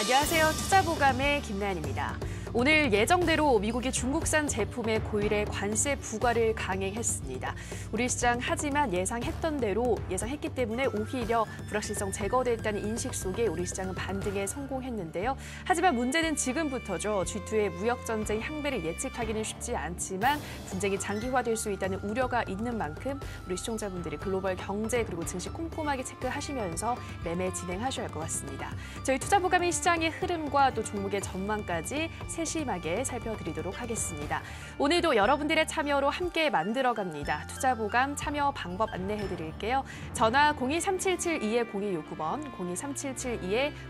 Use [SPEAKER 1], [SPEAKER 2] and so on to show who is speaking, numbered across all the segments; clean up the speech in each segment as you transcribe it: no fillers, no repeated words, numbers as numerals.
[SPEAKER 1] 안녕하세요. 투자보감의 김나연입니다. 오늘 예정대로 미국이 중국산 제품의 고일의 관세 부과를 강행했습니다. 우리 시장 하지만 예상했던 대로 예상했기 때문에 오히려 불확실성 제거됐다는 인식 속에 우리 시장은 반등에 성공했는데요. 하지만 문제는 지금부터죠. G2의 무역전쟁 향배를 예측하기는 쉽지 않지만 분쟁이 장기화될 수 있다는 우려가 있는 만큼 우리 시청자분들이 글로벌 경제 그리고 증시 꼼꼼하게 체크하시면서 매매 진행하셔야 할 것 같습니다. 저희 투자보감의 시장의 흐름과 또 종목의 전망까지 세심하게 살펴드리도록 하겠습니다. 오늘도 여러분들의 참여로 함께 만들어갑니다. 투자보감 참여 방법 안내해드릴게요. 전화 02377-2-0269번,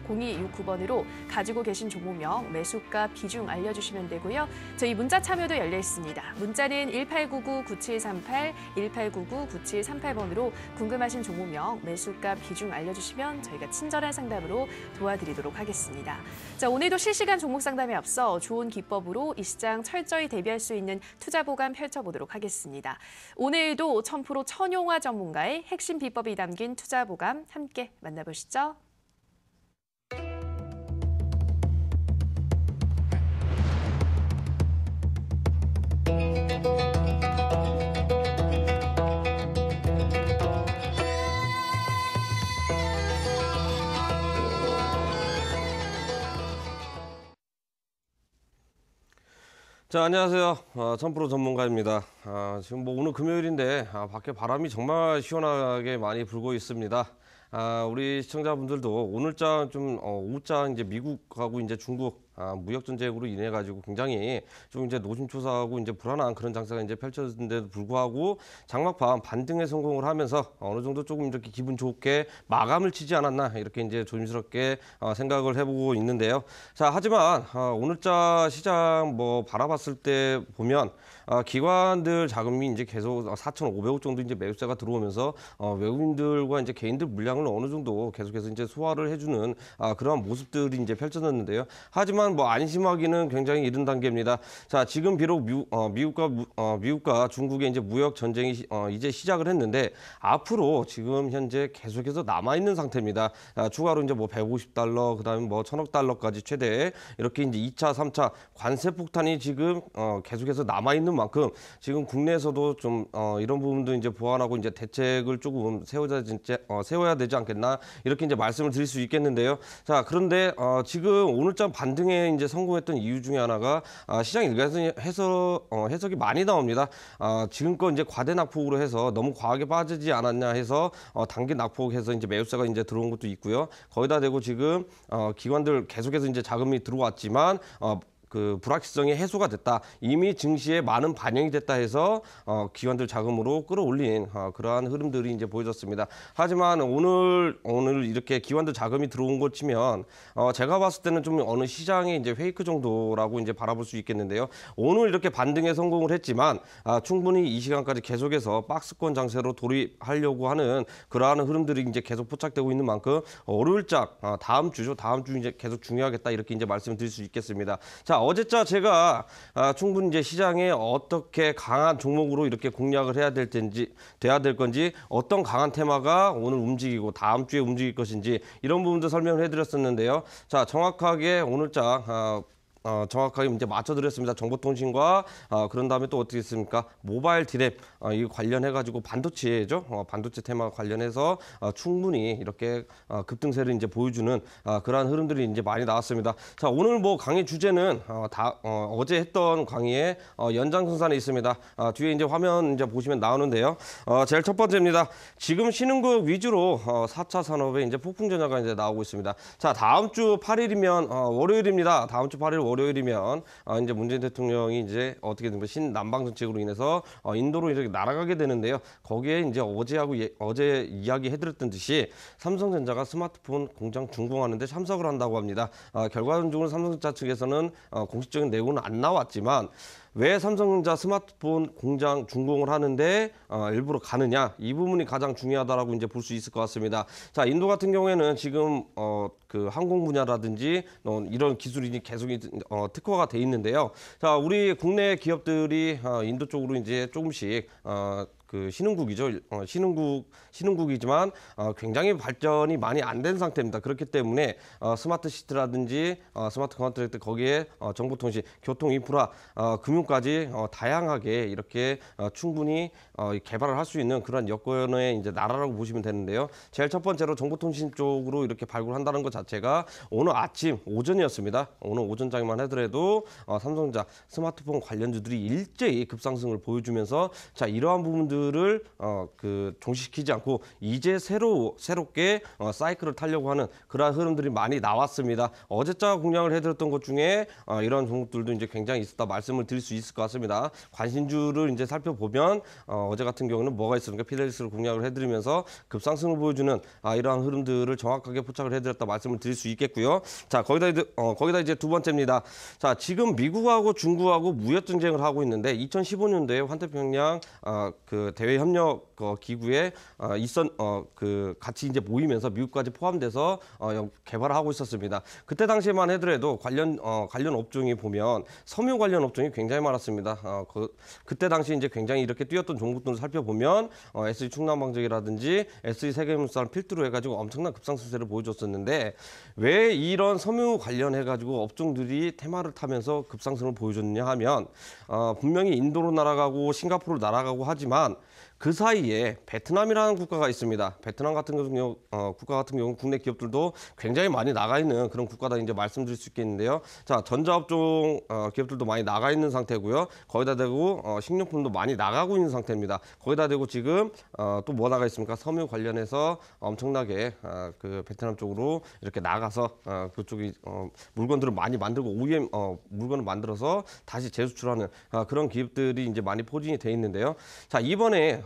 [SPEAKER 1] 02377-2-0269번으로 가지고 계신 종목명, 매수가, 비중 알려주시면 되고요. 저희 문자 참여도 열려 있습니다. 문자는 1899-9738, 1899-9738번으로 궁금하신 종목명, 매수가, 비중 알려주시면 저희가 친절한 상담으로 도와드리도록 하겠습니다. 자, 오늘도 실시간 종목 상담에 앞서 좋은 기법으로 이 시장 철저히 대비할 수 있는 투자보감 펼쳐보도록 하겠습니다. 오늘도 1000% 천용화 전문가의 핵심 비법이 담긴 투자보감 함께 만나보시죠.
[SPEAKER 2] 자, 안녕하세요. 1000% 전문가입니다. 지금 뭐 오늘 금요일인데 밖에 바람이 정말 시원하게 많이 불고 있습니다. 우리 시청자분들도 오늘장 좀 오후장 이제 미국하고 이제 중국 무역 전쟁으로 인해 가지고 굉장히 좀 이제 노심초사하고 이제 불안한 그런 장세가 이제 펼쳐졌는데도 불구하고 장막판 반등에 성공을 하면서 어느 정도 조금 이렇게 기분 좋게 마감을 치지 않았나 이렇게 이제 조심스럽게 생각을 해보고 있는데요. 자, 하지만 오늘자 시장 뭐 바라봤을 때 보면 기관들 자금이 이제 계속 4,500억 정도 이제 매수세가 들어오면서 외국인들과 이제 개인들 물량을 어느 정도 계속해서 이제 소화를 해주는 그런 모습들이 이제 펼쳐졌는데요. 하지만 뭐 안심하기는 굉장히 이른 단계입니다. 자, 지금 비록 미국과 중국의 이제 무역 전쟁이 이제 시작을 했는데 앞으로 지금 현재 계속해서 남아 있는 상태입니다. 추가로 이제 뭐 150달러, 그다음에 뭐 1000억 달러까지 최대 이렇게 이제 2차, 3차 관세 폭탄이 지금 계속해서 남아 있는 만큼 지금 국내에서도 좀 이런 부분도 이제 보완하고 이제 대책을 조금 세워야 되지 않겠나 이렇게 이제 말씀을 드릴 수 있겠는데요. 자, 그런데 지금 오늘장 반등에 이제 성공했던 이유 중에 하나가 시장 일각에서 해석이 많이 나옵니다. 지금껏 이제 과대 낙폭으로 해서 너무 과하게 빠지지 않았냐 해서 단기 낙폭해서 이제 매수세가 이제 들어온 것도 있고요. 거기다 대고 지금 기관들 계속해서 이제 자금이 들어왔지만 그 불확실성이 해소가 됐다. 이미 증시에 많은 반영이 됐다 해서 기관들 자금으로 끌어올린 그러한 흐름들이 이제 보여졌습니다. 하지만 오늘 이렇게 기관들 자금이 들어온 것 치면 제가 봤을 때는 좀 어느 시장의 이제 페이크 정도라고 이제 바라볼 수 있겠는데요. 오늘 이렇게 반등에 성공을 했지만 충분히 이 시간까지 계속해서 박스권 장세로 돌입하려고 하는 그러한 흐름들이 이제 계속 포착되고 있는 만큼 월요일장 다음 주 이제 계속 중요하겠다 이렇게 이제 말씀드릴 수 있겠습니다. 자, 어제자 제가 충분히 이제 시장에 어떻게 강한 종목으로 이렇게 공략을 돼야 될 건지 어떤 강한 테마가 오늘 움직이고 다음 주에 움직일 것인지 이런 부분도 설명을 해드렸었는데요. 자, 정확하게 오늘자 정확하게 이제 맞춰드렸습니다. 정보통신과 그런 다음에 또 어떻게 했습니까? 모바일 디램 이 관련해가지고 반도체죠. 반도체 테마 관련해서 충분히 이렇게 급등세를 이제 보여주는 그러한 흐름들이 이제 많이 나왔습니다. 자, 오늘 뭐 강의 주제는 어제 했던 강의의 연장선상에 있습니다. 뒤에 이제 화면 이제 보시면 나오는데요. 제일 첫 번째입니다. 지금 신흥국 위주로 4차 산업에 이제 폭풍 전야가 이제 나오고 있습니다. 자, 다음 주 8일이면 월요일입니다. 다음 주 8일 월요일이면 이제 문재인 대통령이 이제 어떻게 되면 신남방 정책으로 인해서 인도로 이렇게 날아가게 되는데요. 거기에 이제 어제 이야기해드렸던 듯이 삼성전자가 스마트폰 공장 준공하는데 참석을 한다고 합니다. 결과적으로 삼성전자 측에서는 공식적인 내용은 안 나왔지만 왜 삼성전자 스마트폰 공장 준공을 하는데 일부러 가느냐, 이 부분이 가장 중요하다라고 이제 볼 수 있을 것 같습니다. 자, 인도 같은 경우에는 지금 그 항공 분야라든지 이런 기술이 계속 특화가 돼 있는데요. 자, 우리 국내 기업들이 인도 쪽으로 이제 조금씩 그 신흥국이죠. 신흥국이지만 굉장히 발전이 많이 안 된 상태입니다. 그렇기 때문에 스마트 시티라든지 스마트 컨트랙트 거기에 정보통신, 교통 인프라, 금융까지 다양하게 이렇게 충분히 개발을 할 수 있는 그런 여건의 이제 나라라고 보시면 되는데요. 제일 첫 번째로 정보통신 쪽으로 이렇게 발굴한다는 것 자체가 오늘 아침 오전이었습니다. 오늘 오전장에만 하더라도 삼성전자 스마트폰 관련주들이 일제히 급상승을 보여주면서 자 이러한 부분들을 그 종식시키지 않고 이제 새롭게 사이클을 타려고 하는 그러한 흐름들이 많이 나왔습니다. 어제자 공략을 해드렸던 것 중에 이런 종목들도 이제 굉장히 있었다 말씀을 드릴 수 있을 것 같습니다. 관심주를 이제 살펴보면 어제 같은 경우는 뭐가 있습니까? 피델리스를 공략을 해드리면서 급상승을 보여주는 이러한 흐름들을 정확하게 포착을 해드렸다 말씀을 드릴 수 있겠고요. 자 거기다 이제 두 번째입니다. 자 지금 미국하고 중국하고 무역 전쟁을 하고 있는데 2015년도에 환태평양 그 대외 협력 기구에 그 같이 이제 모이면서 미국까지 포함돼서 개발을 하고 있었습니다. 그때 당시에만 하더라도 관련 업종이 보면 섬유 관련 업종이 굉장히 많았습니다. 그때 당시 이제 굉장히 이렇게 뛰었던 종목들을 살펴보면 SG 충남방적이라든지 SG 세계물산 필두로 해가지고 엄청난 급상승세를 보여줬었는데 왜 이런 섬유 관련해가지고 업종들이 테마를 타면서 급상승을 보여줬느냐 하면 분명히 인도로 날아가고 싱가포르로 날아가고 하지만 그 사이에 베트남이라는 국가가 있습니다. 베트남 같은 경우 국가 같은 경우 국내 기업들도 굉장히 많이 나가 있는 그런 국가다 이제 말씀드릴 수 있겠는데요. 자 전자업종 기업들도 많이 나가 있는 상태고요. 거기다 대고 식료품도 많이 나가고 있는 상태입니다. 거기다 대고 지금 또 뭐 나가 있습니까? 섬유 관련해서 엄청나게 그 베트남 쪽으로 이렇게 나가서 그쪽이 물건들을 많이 만들고 OEM 물건을 만들어서 다시 재수출하는 그런 기업들이 이제 많이 포진이 돼 있는데요. 자 이번에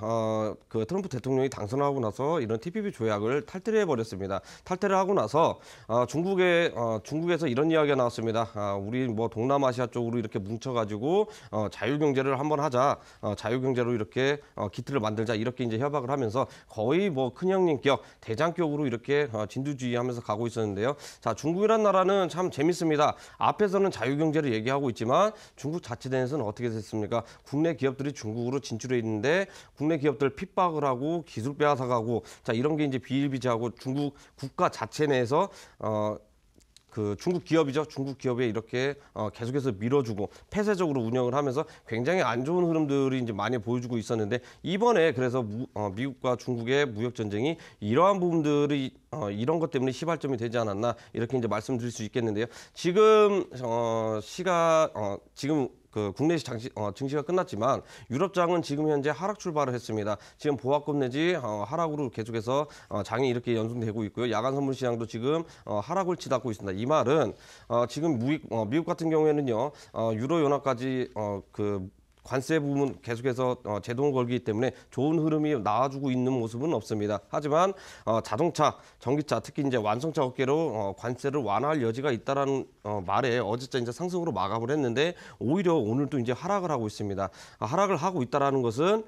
[SPEAKER 2] 그 트럼프 대통령이 당선하고 나서 이런 TPP 조약을 탈퇴를 해버렸습니다. 탈퇴를 하고 나서 중국에서 이런 이야기가 나왔습니다. 우리 뭐 동남아시아 쪽으로 이렇게 뭉쳐가지고 자유경제를 한번 하자, 자유경제로 이렇게 기틀을 만들자 이렇게 이제 협약을 하면서 거의 뭐 큰형님격, 대장격으로 이렇게 진두지휘하면서 가고 있었는데요. 자 중국이란 나라는 참 재밌습니다. 앞에서는 자유경제를 얘기하고 있지만 중국 자체 내에서는 어떻게 됐습니까? 국내 기업들이 중국으로 진출해 있는데 국내 기업들 핍박을 하고 기술 빼앗아가고 자 이런 게 이제 비일비재하고 중국 국가 자체 내에서 그 중국 기업이죠. 중국 기업에 이렇게 계속해서 밀어주고 폐쇄적으로 운영을 하면서 굉장히 안 좋은 흐름들이 이제 많이 보여주고 있었는데 이번에 그래서 미국과 중국의 무역 전쟁이 이러한 부분들이 이런 것 때문에 시발점이 되지 않았나 이렇게 이제 말씀드릴 수 있겠는데요. 지금 지금 그 국내 증시가 끝났지만 유럽장은 지금 현재 하락 출발을 했습니다. 지금 보합권 내지 하락으로 계속해서 장이 이렇게 연속되고 있고요. 야간 선물 시장도 지금 하락을 치닫고 있습니다. 이 말은 지금 미국 같은 경우에는요 유로 연합까지 그 관세 부분 계속해서 제동을 걸기 때문에 좋은 흐름이 나와주고 있는 모습은 없습니다. 하지만 자동차, 전기차, 특히 이제 완성차 업계로 관세를 완화할 여지가 있다라는 말에 어제자 이제 상승으로 마감을 했는데 오히려 오늘도 이제 하락을 하고 있습니다. 하락을 하고 있다라는 것은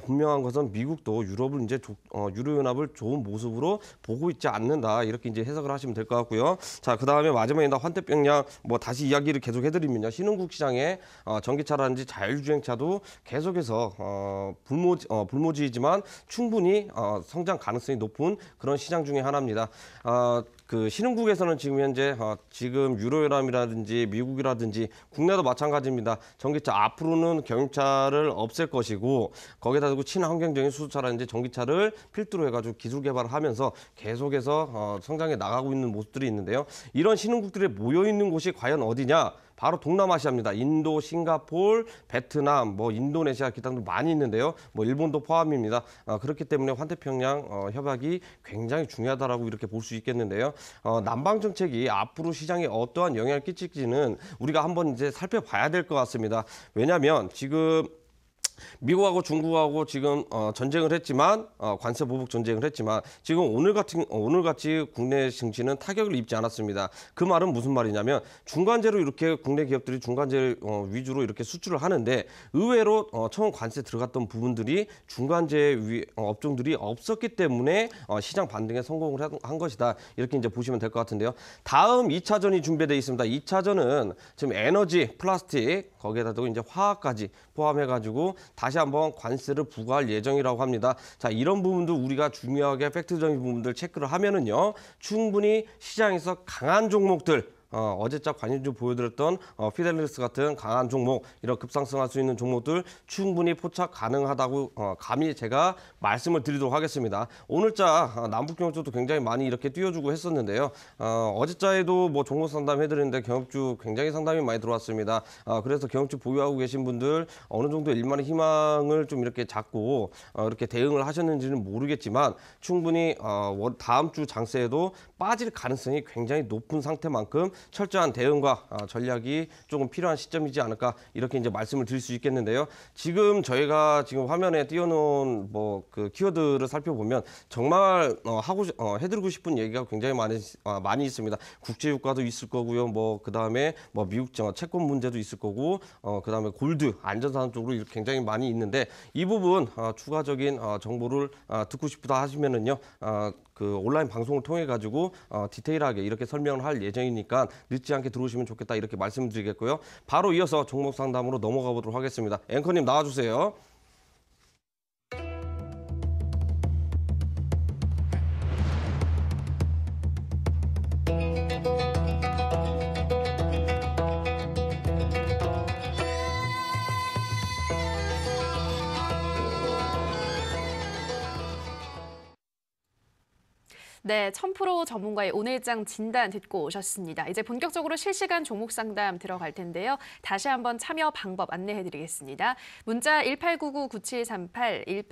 [SPEAKER 2] 분명한 것은 미국도 유럽을 이제 유로연합을 좋은 모습으로 보고 있지 않는다 이렇게 이제 해석을 하시면 될 것 같고요. 자 그다음에 마지막에 환태평양 뭐 다시 이야기를 계속 해드리면요 신흥국 시장에 전기차라든지 자율주행 차도 계속해서 불모지이지만 충분히 성장 가능성이 높은 그런 시장 중에 하나입니다. 그 신흥국에서는 지금 현재 지금 유로연합이라든지 미국이라든지 국내도 마찬가지입니다. 전기차 앞으로는 경유차를 없앨 것이고 거기에다 두고 친환경적인 수소차라든지 전기차를 필두로 해가지고 기술 개발을 하면서 계속해서 성장해 나가고 있는 모습들이 있는데요. 이런 신흥국들이 모여 있는 곳이 과연 어디냐? 바로 동남아시아입니다. 인도, 싱가포르, 베트남, 뭐 인도네시아 기타 등도 많이 있는데요. 뭐 일본도 포함입니다. 그렇기 때문에 환태평양 협약이 굉장히 중요하다라고 이렇게 볼 수 있겠는데요. 남방 정책이 앞으로 시장에 어떠한 영향을 끼칠지는 우리가 한번 이제 살펴봐야 될 것 같습니다. 왜냐하면 지금 미국하고 중국하고 지금 전쟁을 했지만 관세 보복 전쟁을 했지만 지금 오늘같이 국내 증시는 타격을 입지 않았습니다. 그 말은 무슨 말이냐면 중간재로 이렇게 국내 기업들이 중간재 위주로 이렇게 수출을 하는데 의외로 처음 관세 들어갔던 부분들이 중간재 업종들이 없었기 때문에 시장 반등에 성공을 한 것이다. 이렇게 이제 보시면 될 것 같은데요. 다음 2차전이 준비되어 있습니다. 2차전은 지금 에너지, 플라스틱 거기에다 두고 이제 화학까지 포함해가지고 다시 한번 관세를 부과할 예정이라고 합니다. 자, 이런 부분도 우리가 중요하게 팩트적인 부분들 체크를 하면은요, 충분히 시장에서 강한 종목들, 어제자 관심주 보여드렸던 피델리스 같은 강한 종목, 이런 급상승할 수 있는 종목들 충분히 포착 가능하다고 감히 제가 말씀을 드리도록 하겠습니다. 오늘자 남북경주도 굉장히 많이 이렇게 띄워주고 했었는데요. 어제자에도 뭐 종목 상담 해드렸는데 경업주 굉장히 상담이 많이 들어왔습니다. 그래서 경업주 보유하고 계신 분들 어느 정도 일만의 희망을 좀 이렇게 잡고 이렇게 대응을 하셨는지는 모르겠지만 충분히 다음 주 장세에도 빠질 가능성이 굉장히 높은 상태만큼 철저한 대응과 전략이 조금 필요한 시점이지 않을까, 이렇게 이제 말씀을 드릴 수 있겠는데요. 지금 저희가 지금 화면에 띄워놓은 뭐 그 키워드를 살펴보면 정말 해드리고 싶은 얘기가 굉장히 많이 있습니다. 국제유가도 있을 거고요. 뭐 그다음에 뭐 미국 채권 문제도 있을 거고, 그다음에 골드 안전자산 쪽으로 굉장히 많이 있는데, 이 부분 추가적인 정보를 듣고 싶다 하시면은요. 그 온라인 방송을 통해 가지고 디테일하게 이렇게 설명을 할 예정이니까 늦지 않게 들어오시면 좋겠다, 이렇게 말씀드리겠고요. 바로 이어서 종목 상담으로 넘어가 보도록 하겠습니다. 앵커님 나와주세요.
[SPEAKER 1] 네, 1000% 전문가의 오늘장 진단 듣고 오셨습니다. 이제 본격적으로 실시간 종목 상담 들어갈 텐데요. 다시 한번 참여 방법 안내해드리겠습니다. 문자 1899-9738,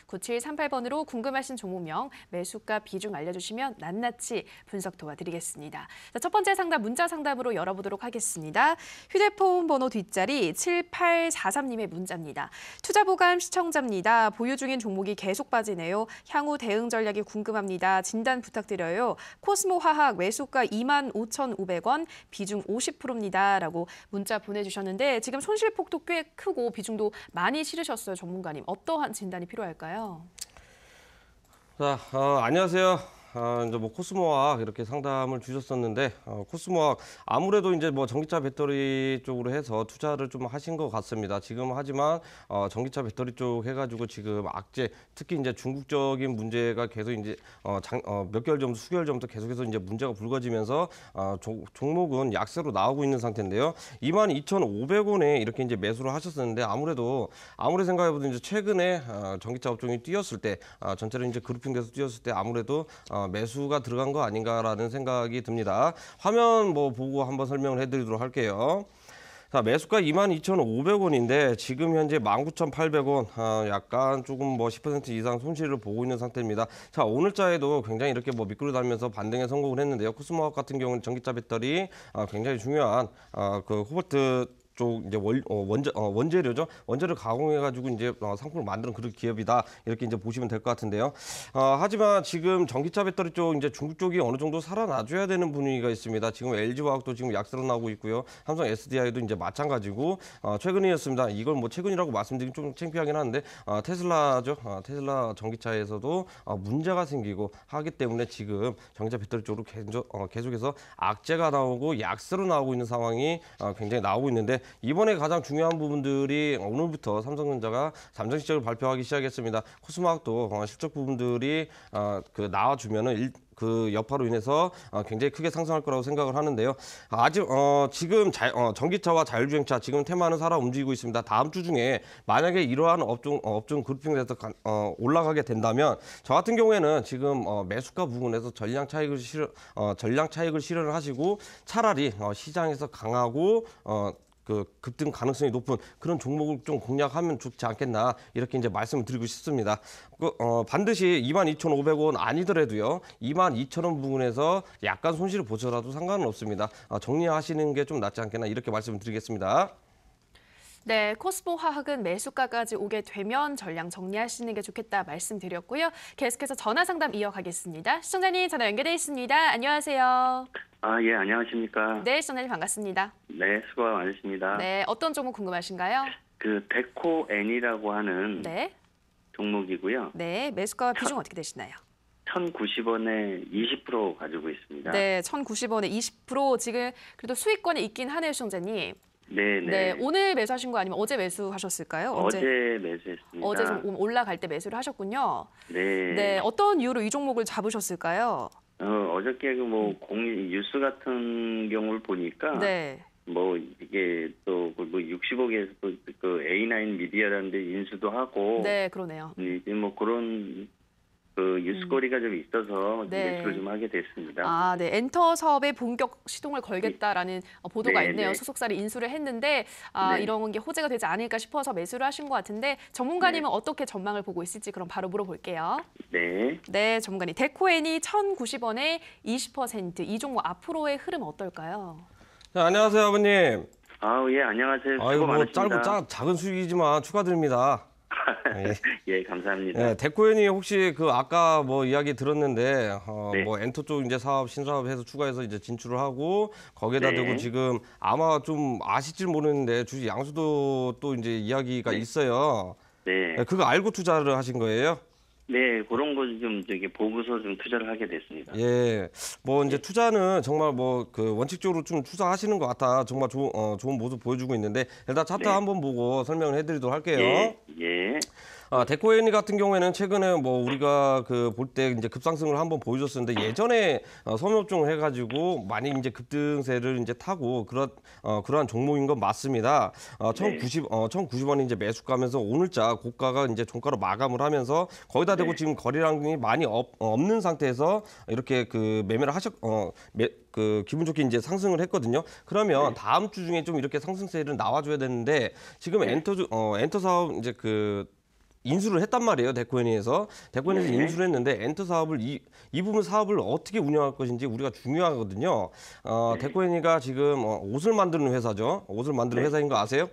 [SPEAKER 1] 1899-9738번으로 궁금하신 종목명, 매수가 비중 알려주시면 낱낱이 분석 도와드리겠습니다. 자, 첫 번째 상담 문자 상담으로 열어보도록 하겠습니다. 휴대폰 번호 뒷자리 7843님의 문자입니다. 투자보감 시청자입니다. 보유 중인 종목이 계속 빠지네요. 향후 대응 전략이 궁금합니다. 진단 부탁드려요. 코스모화학 매수가 25,500원, 비중 50%입니다. 라고 문자 보내주셨는데, 지금 손실폭도 꽤 크고 비중도 많이 실으셨어요. 전문가님. 어떠한 진단이 필요할까요?
[SPEAKER 2] 자, 안녕하세요. 이제 뭐 코스모화학 이렇게 상담을 주셨었는데, 코스모화학 아무래도 이제 뭐 전기차 배터리 쪽으로 해서 투자를 좀 하신 것 같습니다. 지금 하지만 전기차 배터리 쪽 해가지고 지금 악재, 특히 이제 중국적인 문제가 계속 이제 몇 개월 전부터 수개월 전부터 계속해서 이제 문제가 불거지면서 종목은 약세로 나오고 있는 상태인데요. 22,500원에 이렇게 이제 매수를 하셨었는데, 아무리 생각해보면 이제 최근에 전기차 업종이 뛰었을 때, 전체로 이제 그룹핑돼서 뛰었을 때 아무래도 매수가 들어간 거 아닌가라는 생각이 듭니다. 화면 뭐 보고 한번 설명을 해드리도록 할게요. 자, 매수가 22,500원인데 지금 현재 19,800원, 약간 조금 뭐 10% 이상 손실을 보고 있는 상태입니다. 자, 오늘자에도 굉장히 이렇게 뭐 미끄러 다니면서 반등에 성공을 했는데요. 코스모화학 같은 경우는 전기차 배터리 굉장히 중요한 그 코발트 쪽 이제 원재료죠. 원재료 가공해가지고 이제 상품을 만드는 그런 기업이다, 이렇게 이제 보시면 될 것 같은데요. 하지만 지금 전기차 배터리 쪽 이제 중국 쪽이 어느 정도 살아나줘야 되는 분위기가 있습니다. 지금 LG화학도 지금 약세로 나오고 있고요. 삼성 SDI도 이제 마찬가지고, 최근이었습니다. 이걸 뭐 최근이라고 말씀드리긴 좀 창피하긴 한데, 테슬라죠. 테슬라 전기차에서도 문제가 생기고 하기 때문에 지금 전기차 배터리 쪽으로 계속해서 악재가 나오고 약세로 나오고 있는 상황이 굉장히 나오고 있는데, 이번에 가장 중요한 부분들이 오늘부터 삼성전자가 잠정 실적을 발표하기 시작했습니다. 코스모학도 실적 부분들이 나와주면은 그 여파로 인해서 굉장히 크게 상승할 거라고 생각을 하는데요. 아직 지금 전기차와 자율주행차 지금 테마는 살아 움직이고 있습니다. 다음 주 중에 만약에 이러한 업종 그룹핑돼서 올라가게 된다면, 저 같은 경우에는 지금 매수가 부분에서 전량 차익을 실현을 하시고, 차라리 시장에서 강하고 그 급등 가능성이 높은 그런 종목을 좀 공략하면 좋지 않겠나, 이렇게 이제 말씀을 드리고 싶습니다. 반드시 22,500원 아니더라도요, 22,000원 부분에서 약간 손실을 보셔라도 상관은 없습니다. 정리하시는 게 좀 낫지 않겠나, 이렇게 말씀을 드리겠습니다.
[SPEAKER 1] 네, 코스모화학은 매수가까지 오게 되면 전량 정리하시는 게 좋겠다 말씀드렸고요. 계속해서 전화 상담 이어가겠습니다. 시청자님 전화 연결돼 있습니다. 안녕하세요.
[SPEAKER 3] 예, 안녕하십니까.
[SPEAKER 1] 네, 시청자님 반갑습니다.
[SPEAKER 3] 네, 수고 많으십니다.
[SPEAKER 1] 네, 어떤 종목 궁금하신가요?
[SPEAKER 3] 그 데코N이라고 하는
[SPEAKER 1] 네.
[SPEAKER 3] 종목이고요.
[SPEAKER 1] 네, 매수가 비중 어떻게 되시나요?
[SPEAKER 3] 1,090원에 20% 가지고 있습니다.
[SPEAKER 1] 네, 1,090원에 20%, 지금 그래도 수익권에 있긴 하네요, 시청자님.
[SPEAKER 3] 네,
[SPEAKER 1] 네,
[SPEAKER 3] 네.
[SPEAKER 1] 오늘 매수하신 거 아니면 어제 매수하셨을까요?
[SPEAKER 3] 어제 매수했습니다.
[SPEAKER 1] 어제 좀 올라갈 때 매수를 하셨군요.
[SPEAKER 3] 네.
[SPEAKER 1] 네, 어떤 이유로 이 종목을 잡으셨을까요?
[SPEAKER 3] 어저께 그 뭐 뉴스 같은 경우를 보니까
[SPEAKER 1] 네.
[SPEAKER 3] 뭐 이게 또 뭐 60억에서 또 그 A9 미디어라는 데 인수도 하고
[SPEAKER 1] 네, 그러네요.
[SPEAKER 3] 이제 뭐 그런 그 뉴스거리가 좀 있어서
[SPEAKER 1] 네.
[SPEAKER 3] 매수를 좀 하게 됐습니다.
[SPEAKER 1] 아, 네. 엔터 사업에 본격 시동을 걸겠다라는 보도가
[SPEAKER 3] 네,
[SPEAKER 1] 있네요.
[SPEAKER 3] 네.
[SPEAKER 1] 소속사를 인수를 했는데
[SPEAKER 3] 네.
[SPEAKER 1] 이런 게 호재가 되지 않을까 싶어서 매수를 하신 것 같은데 전문가님은 어떻게 전망을 보고 있을지 그럼 바로 물어볼게요.
[SPEAKER 3] 네.
[SPEAKER 1] 네, 전문가님. 데코엔이 1,090원에 20%. 이 종목 앞으로의 흐름 어떨까요?
[SPEAKER 2] 자, 안녕하세요, 아버님.
[SPEAKER 3] 예, 안녕하세요. 수고
[SPEAKER 2] 아이고, 뭐
[SPEAKER 3] 많으십니다.
[SPEAKER 2] 작은 수익이지만 축하드립니다. 예.
[SPEAKER 3] 예, 감사합니다.
[SPEAKER 2] 네, 데코엔이 혹시 그 아까 뭐 이야기 들었는데
[SPEAKER 3] 네.
[SPEAKER 2] 뭐 엔터 쪽 이제 사업 신사업 해서 추가해서 이제 진출을 하고 거기에다
[SPEAKER 3] 네.
[SPEAKER 2] 대고 지금 아마 좀 아실지 모르는데 주식 양수도 또 이제 이야기가 있어요.
[SPEAKER 3] 네.
[SPEAKER 2] 네, 그거 알고 투자를 하신 거예요?
[SPEAKER 3] 네, 그런 거 좀 저기 보고서 좀 투자를 하게 됐습니다.
[SPEAKER 2] 예, 뭐 이제 투자는 정말 뭐 그 원칙적으로 좀 투자하시는 것 같아. 정말 좋은 모습 보여주고 있는데 일단 차트
[SPEAKER 3] 네.
[SPEAKER 2] 한번 보고 설명을 해드리도록 할게요.
[SPEAKER 3] 예, 예.
[SPEAKER 2] 데코엔이 같은 경우에는 최근에 뭐 우리가 그 볼 때 이제 급상승을 한번 보여줬었는데 예전에 섬유업종 해가지고 많이 이제 급등세를 이제 타고 그러한 종목인 건 맞습니다. 1,090원이 이제 매수가면서 오늘자 고가가 이제 종가로 마감을 하면서 거기다 대고 지금 거래량이 많이 없는 상태에서 이렇게 그 매매를 그 기분 좋게 이제 상승을 했거든요. 그러면 다음 주 중에 좀 이렇게 상승세를 나와줘야 되는데 지금 엔터 사업 이제 그 인수를 했단 말이에요. 데코엔에서 인수를 했는데 엔터 사업을 이 부분 사업을 어떻게 운영할 것인지 우리가 중요하거든요. 데코엔이가 지금 옷을 만드는 회사죠. 옷을 만드는 회사인 거 아세요?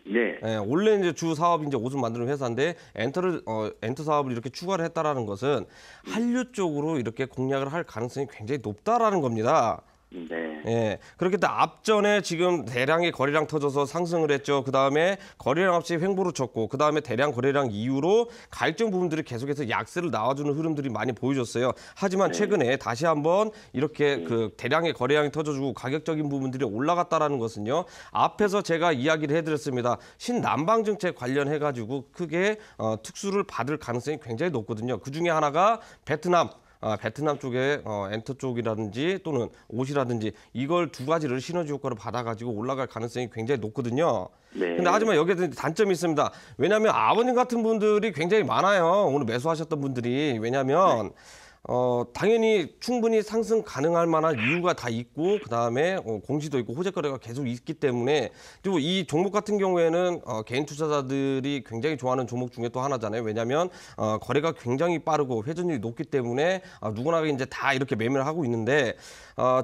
[SPEAKER 3] 네.
[SPEAKER 2] 네, 원래 이제 주 사업이 이제 옷을 만드는 회사인데 엔터 사업을 이렇게 추가를 했다라는 것은 한류 쪽으로 이렇게 공략을 할 가능성이 굉장히 높다라는 겁니다.
[SPEAKER 3] 네.
[SPEAKER 2] 예, 그렇기 때문에 앞전에 지금 대량의 거래량 터져서 상승을 했죠. 그 다음에 거래량 없이 횡보를 쳤고, 그 다음에 대량 거래량 이후로 가액적 부분들이 계속해서 약세를 나와주는 흐름들이 많이 보여줬어요. 하지만 최근에 다시 한번 이렇게 그 대량의 거래량이 터져주고 가격적인 부분들이 올라갔다라는 것은요. 앞에서 제가 이야기를 해드렸습니다. 신남방 정책 관련해가지고 크게 특수를 받을 가능성이 굉장히 높거든요. 그 중에 하나가 베트남 쪽에 엔터 쪽이라든지 또는 옷이라든지 이걸 두 가지를 시너지 효과를 받아가지고 올라갈 가능성이 굉장히 높거든요.
[SPEAKER 3] 네.
[SPEAKER 2] 근데 하지만 여기에 단점이 있습니다. 왜냐하면 아버님 같은 분들이 굉장히 많아요. 오늘 매수하셨던 분들이. 왜냐하면 당연히 충분히 상승 가능할 만한 이유가 다 있고 그다음에 공시도 있고 호재 거래가 계속 있기 때문에 그리고 이 종목 같은 경우에는 개인 투자자들이 굉장히 좋아하는 종목 중에 또 하나잖아요. 왜냐하면 거래가 굉장히 빠르고 회전율이 높기 때문에 누구나 이제 다 이렇게 매매를 하고 있는데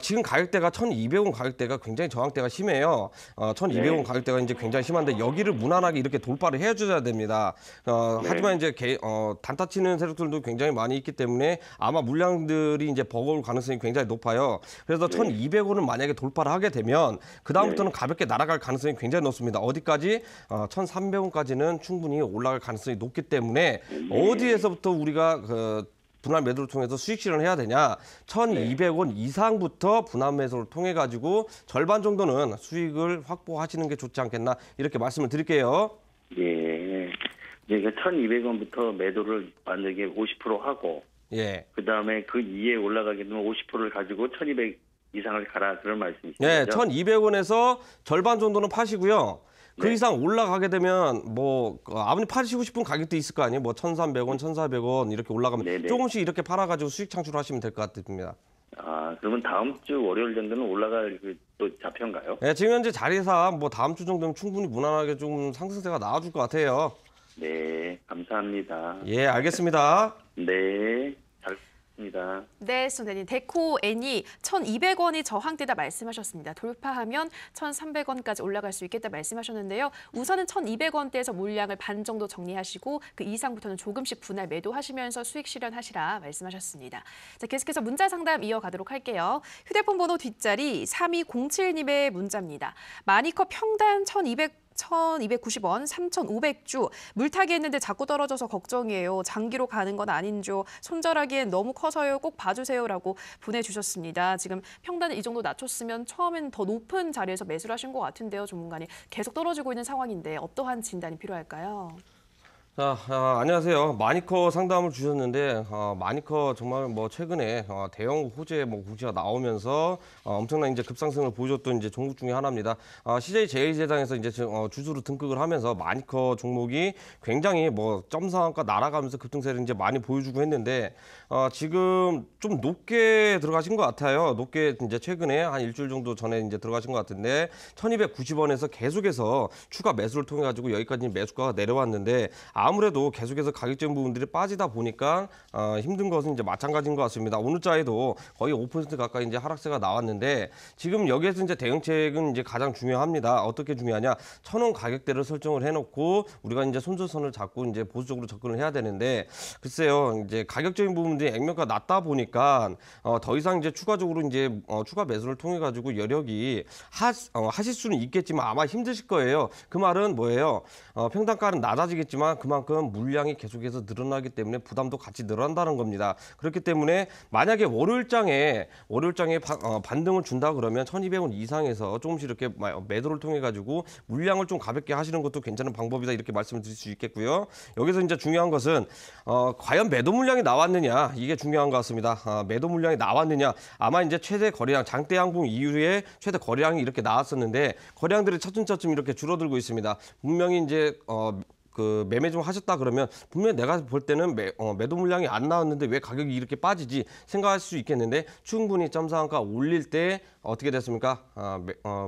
[SPEAKER 2] 지금 가격대가 1,200원 가격대가 굉장히 저항대가 심해요. 1,200원 가격대가 이제 굉장히 심한데 여기를 무난하게 이렇게 돌파를 해줘야 됩니다. 하지만 이제 단타 치는 세력들도 굉장히 많이 있기 때문에 아마 물량들이 이제 버거울 가능성이 굉장히 높아요. 그래서 1,200원을 만약에 돌파를 하게 되면 그 다음부터는 가볍게 날아갈 가능성이 굉장히 높습니다. 어디까지? 1,300원까지는 충분히 올라갈 가능성이 높기 때문에 어디에서부터 우리가 분할 매도를 통해서 수익 실현을 해야 되냐? 1,200원 이상부터 분할 매수를 통해 가지고 절반 정도는 수익을 확보하시는 게 좋지 않겠나 이렇게 말씀을 드릴게요.
[SPEAKER 3] 예. 이제 1,200원부터 매도를 만약에 50% 하고
[SPEAKER 2] 예.
[SPEAKER 3] 그다음에 그 이에 올라가게 되면 50%를 가지고 1,200 이상을 가라 그런 말씀이시죠?
[SPEAKER 2] 네, 1,200원에서 절반 정도는 파시고요. 그
[SPEAKER 3] 네.
[SPEAKER 2] 이상 올라가게 되면 뭐 아버님 파시고 싶은 가격도 있을 거 아니에요. 뭐 1,300원, 1,400원 이렇게 올라가면
[SPEAKER 3] 네네.
[SPEAKER 2] 조금씩 이렇게 팔아가지고 수익 창출하시면 될 것 같습니다.
[SPEAKER 3] 그러면 다음 주 월요일 정도는 올라갈 또 좌표인가요?
[SPEAKER 2] 네, 지금 현재 자리에서 뭐 다음 주 정도면 충분히 무난하게 좀 상승세가 나와줄 것 같아요.
[SPEAKER 3] 네, 감사합니다.
[SPEAKER 2] 예, 알겠습니다.
[SPEAKER 3] 네, 잘 듣습니다.
[SPEAKER 1] 네, 선생님. 데코엔이 1,200원이 저항대다 말씀하셨습니다. 돌파하면 1,300원까지 올라갈 수 있겠다 말씀하셨는데요. 우선은 1,200원대에서 물량을 반 정도 정리하시고 그 이상부터는 조금씩 분할 매도하시면서 수익 실현하시라 말씀하셨습니다. 자, 계속해서 문자 상담 이어가도록 할게요. 휴대폰 번호 뒷자리 3207님의 문자입니다. 마니커 평단 1,290원, 3,500주. 물타기 했는데 자꾸 떨어져서 걱정이에요. 장기로 가는 건 아닌죠. 손절하기엔 너무 커서요. 꼭 봐주세요라고 보내주셨습니다. 지금 평단을 이 정도 낮췄으면 처음엔 더 높은 자리에서 매수를 하신 것 같은데요. 전문가님. 계속 떨어지고 있는 상황인데 어떠한 진단이 필요할까요?
[SPEAKER 2] 자, 안녕하세요. 마니커 상담을 주셨는데, 마니커 정말 뭐 최근에 대형 호재 뭐 공시가 나오면서 엄청난 이제 급상승을 보여줬던 이제 종목 중에 하나입니다. CJ 제2제당에서 이제 주주로 등극을 하면서 마니커 종목이 굉장히 뭐 점상한가 날아가면서 급등세를 이제 많이 보여주고 했는데, 지금 좀 높게 들어가신 것 같아요. 높게 이제 최근에 한 일주일 정도 전에 이제 들어가신 것 같은데, 1,290원에서 계속해서 추가 매수를 통해 가지고 여기까지 매수가가 내려왔는데, 아무래도 계속해서 가격적인 부분들이 빠지다 보니까 힘든 것은 이제 마찬가지인 것 같습니다. 오늘자에도 거의 5% 가까이 이제 하락세가 나왔는데 지금 여기에서 이제 대응책은 이제 가장 중요합니다. 어떻게 중요하냐? 1,000원 가격대를 설정을 해놓고 우리가 이제 손절선을 잡고 이제 보수적으로 접근을 해야 되는데 글쎄요, 이제 가격적인 부분들이 액면가 낮다 보니까 더 이상 이제 추가적으로 이제 추가 매수를 통해 가지고 여력이 하실 수는 있겠지만 아마 힘드실 거예요. 그 말은 뭐예요? 평단가는 낮아지겠지만 그만큼 물량이 계속해서 늘어나기 때문에 부담도 같이 늘어난다는 겁니다. 그렇기 때문에 만약에 월요일장에 반등을 준다 그러면 1,200원 이상에서 조금씩 이렇게 매도를 통해 가지고 물량을 좀 가볍게 하시는 것도 괜찮은 방법이다 이렇게 말씀을 드릴 수 있겠고요. 여기서 이제 중요한 것은 과연 매도 물량이 나왔느냐 이게 중요한 것 같습니다. 매도 물량이 나왔느냐 아마 이제 최대 거래량 장대 양봉 이후에 최대 거래량이 이렇게 나왔었는데 거래량들이 차츰차츰 이렇게 줄어들고 있습니다. 분명히 이제 그 매매 좀 하셨다 그러면 분명히 내가 볼 때는 매도 물량이 안 나왔는데 왜 가격이 이렇게 빠지지 생각할 수 있겠는데 충분히 점상가 올릴 때 어떻게 됐습니까?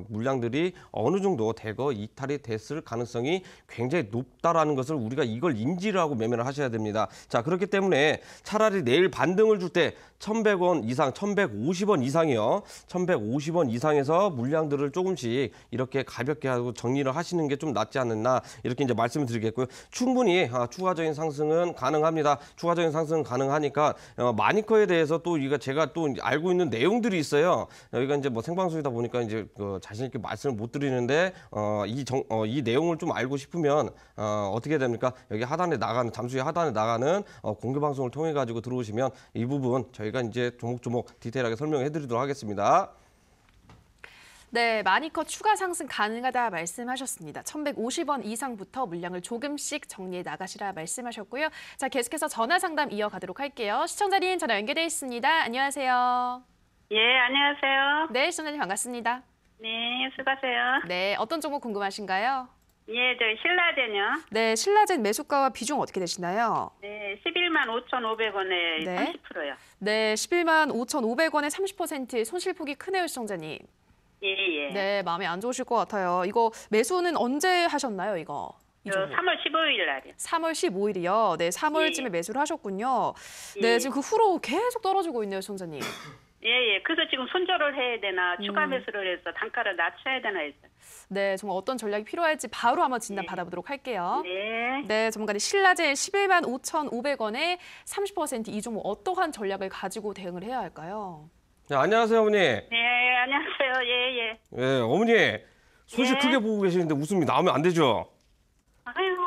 [SPEAKER 2] 물량들이 어느 정도 대거 이탈이 됐을 가능성이 굉장히 높다라는 것을 우리가 이걸 인지를 하고 매매를 하셔야 됩니다. 자, 그렇기 때문에 차라리 내일 반등을 줄 때 1,100원 이상, 1,150원 이상이요. 1,150원 이상에서 물량들을 조금씩 이렇게 가볍게 하고 정리를 하시는 게 좀 낫지 않았나 이렇게 이제 말씀을 드리겠고요. 충분히 추가적인 상승은 가능합니다. 추가적인 상승은 가능하니까 마니커에 대해서 또 제가 또 알고 있는 내용들이 있어요. 여기가 이제 뭐 생방송이다 보니까 이제 자신 있게 말씀을 못 드리는데 이 내용을 좀 알고 싶으면 어떻게 됩니까? 여기 하단에 나가는 잠수의 하단에 나가는 공개 방송을 통해 가지고 들어오시면 이 부분 저희가 이제 조목조목 디테일하게 설명해 드리도록 하겠습니다.
[SPEAKER 1] 네, 마니커 추가 상승 가능하다 말씀하셨습니다. 1,150원 이상부터 물량을 조금씩 정리해 나가시라 말씀하셨고요. 자, 계속해서 전화 상담 이어가도록 할게요. 시청자님 전화 연결돼 있습니다. 안녕하세요.
[SPEAKER 4] 예, 안녕하세요.
[SPEAKER 1] 네, 시청자님 반갑습니다.
[SPEAKER 4] 네, 수고하세요.
[SPEAKER 1] 네, 어떤 종목 궁금하신가요?
[SPEAKER 4] 예, 저희 신라젠요.
[SPEAKER 1] 네, 신라젠 매수가와 비중 어떻게 되시나요?
[SPEAKER 4] 네, 11만 5,500원에
[SPEAKER 1] 네.
[SPEAKER 4] 30%요.
[SPEAKER 1] 네, 11만 5,500원에 30% 손실폭이 크네요, 시청자님.
[SPEAKER 4] 예, 예.
[SPEAKER 1] 네, 마음이 안 좋으실 것 같아요. 이거 매수는 언제 하셨나요, 이거? 이
[SPEAKER 4] 저
[SPEAKER 1] 종목?
[SPEAKER 4] 3월 15일 날이요. 3월
[SPEAKER 1] 15일이요. 네, 3월쯤에
[SPEAKER 4] 예.
[SPEAKER 1] 매수를 하셨군요. 네,
[SPEAKER 4] 예.
[SPEAKER 1] 지금 그 후로 계속 떨어지고 있네요, 시청자님.
[SPEAKER 4] 예, 예. 그래서 지금 손절을 해야 되나, 추가 매수를 해서 단가를 낮춰야 되나 했어요.
[SPEAKER 1] 네, 정말 어떤 전략이 필요할지 바로 한번 진단 받아보도록 할게요.
[SPEAKER 4] 네.
[SPEAKER 1] 네, 전문가님 신라젠 11만 5,500원에 30% 이 종목 어떠한 전략을 가지고 대응을 해야 할까요?
[SPEAKER 2] 네, 안녕하세요, 어머니.
[SPEAKER 4] 네, 안녕하세요. 예, 예.
[SPEAKER 2] 네, 어머니 손실
[SPEAKER 4] 예.
[SPEAKER 2] 크게 보고 계시는데 웃음이 나오면 안 되죠?
[SPEAKER 4] 아이고,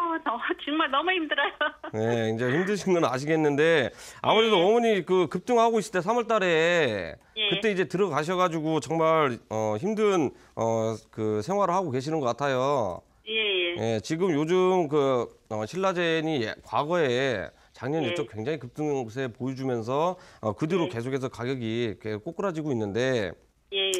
[SPEAKER 4] 정말 너무 힘들어요.
[SPEAKER 2] 네, 이제 힘드신 건 아시겠는데 아무래도 어머니 그 급등하고 있을 때 3월 달에
[SPEAKER 4] 예.
[SPEAKER 2] 그때 이제 들어가셔가지고 정말 힘든 그 생활을 하고 계시는 것 같아요.
[SPEAKER 4] 예, 예.
[SPEAKER 2] 예, 지금 요즘 그 신라젠이 과거에 작년
[SPEAKER 4] 예.
[SPEAKER 2] 이쪽 굉장히 급등세 보여주면서 그 뒤로
[SPEAKER 4] 예.
[SPEAKER 2] 계속해서 가격이 이렇게 꼬꾸라지고 있는데
[SPEAKER 4] 예.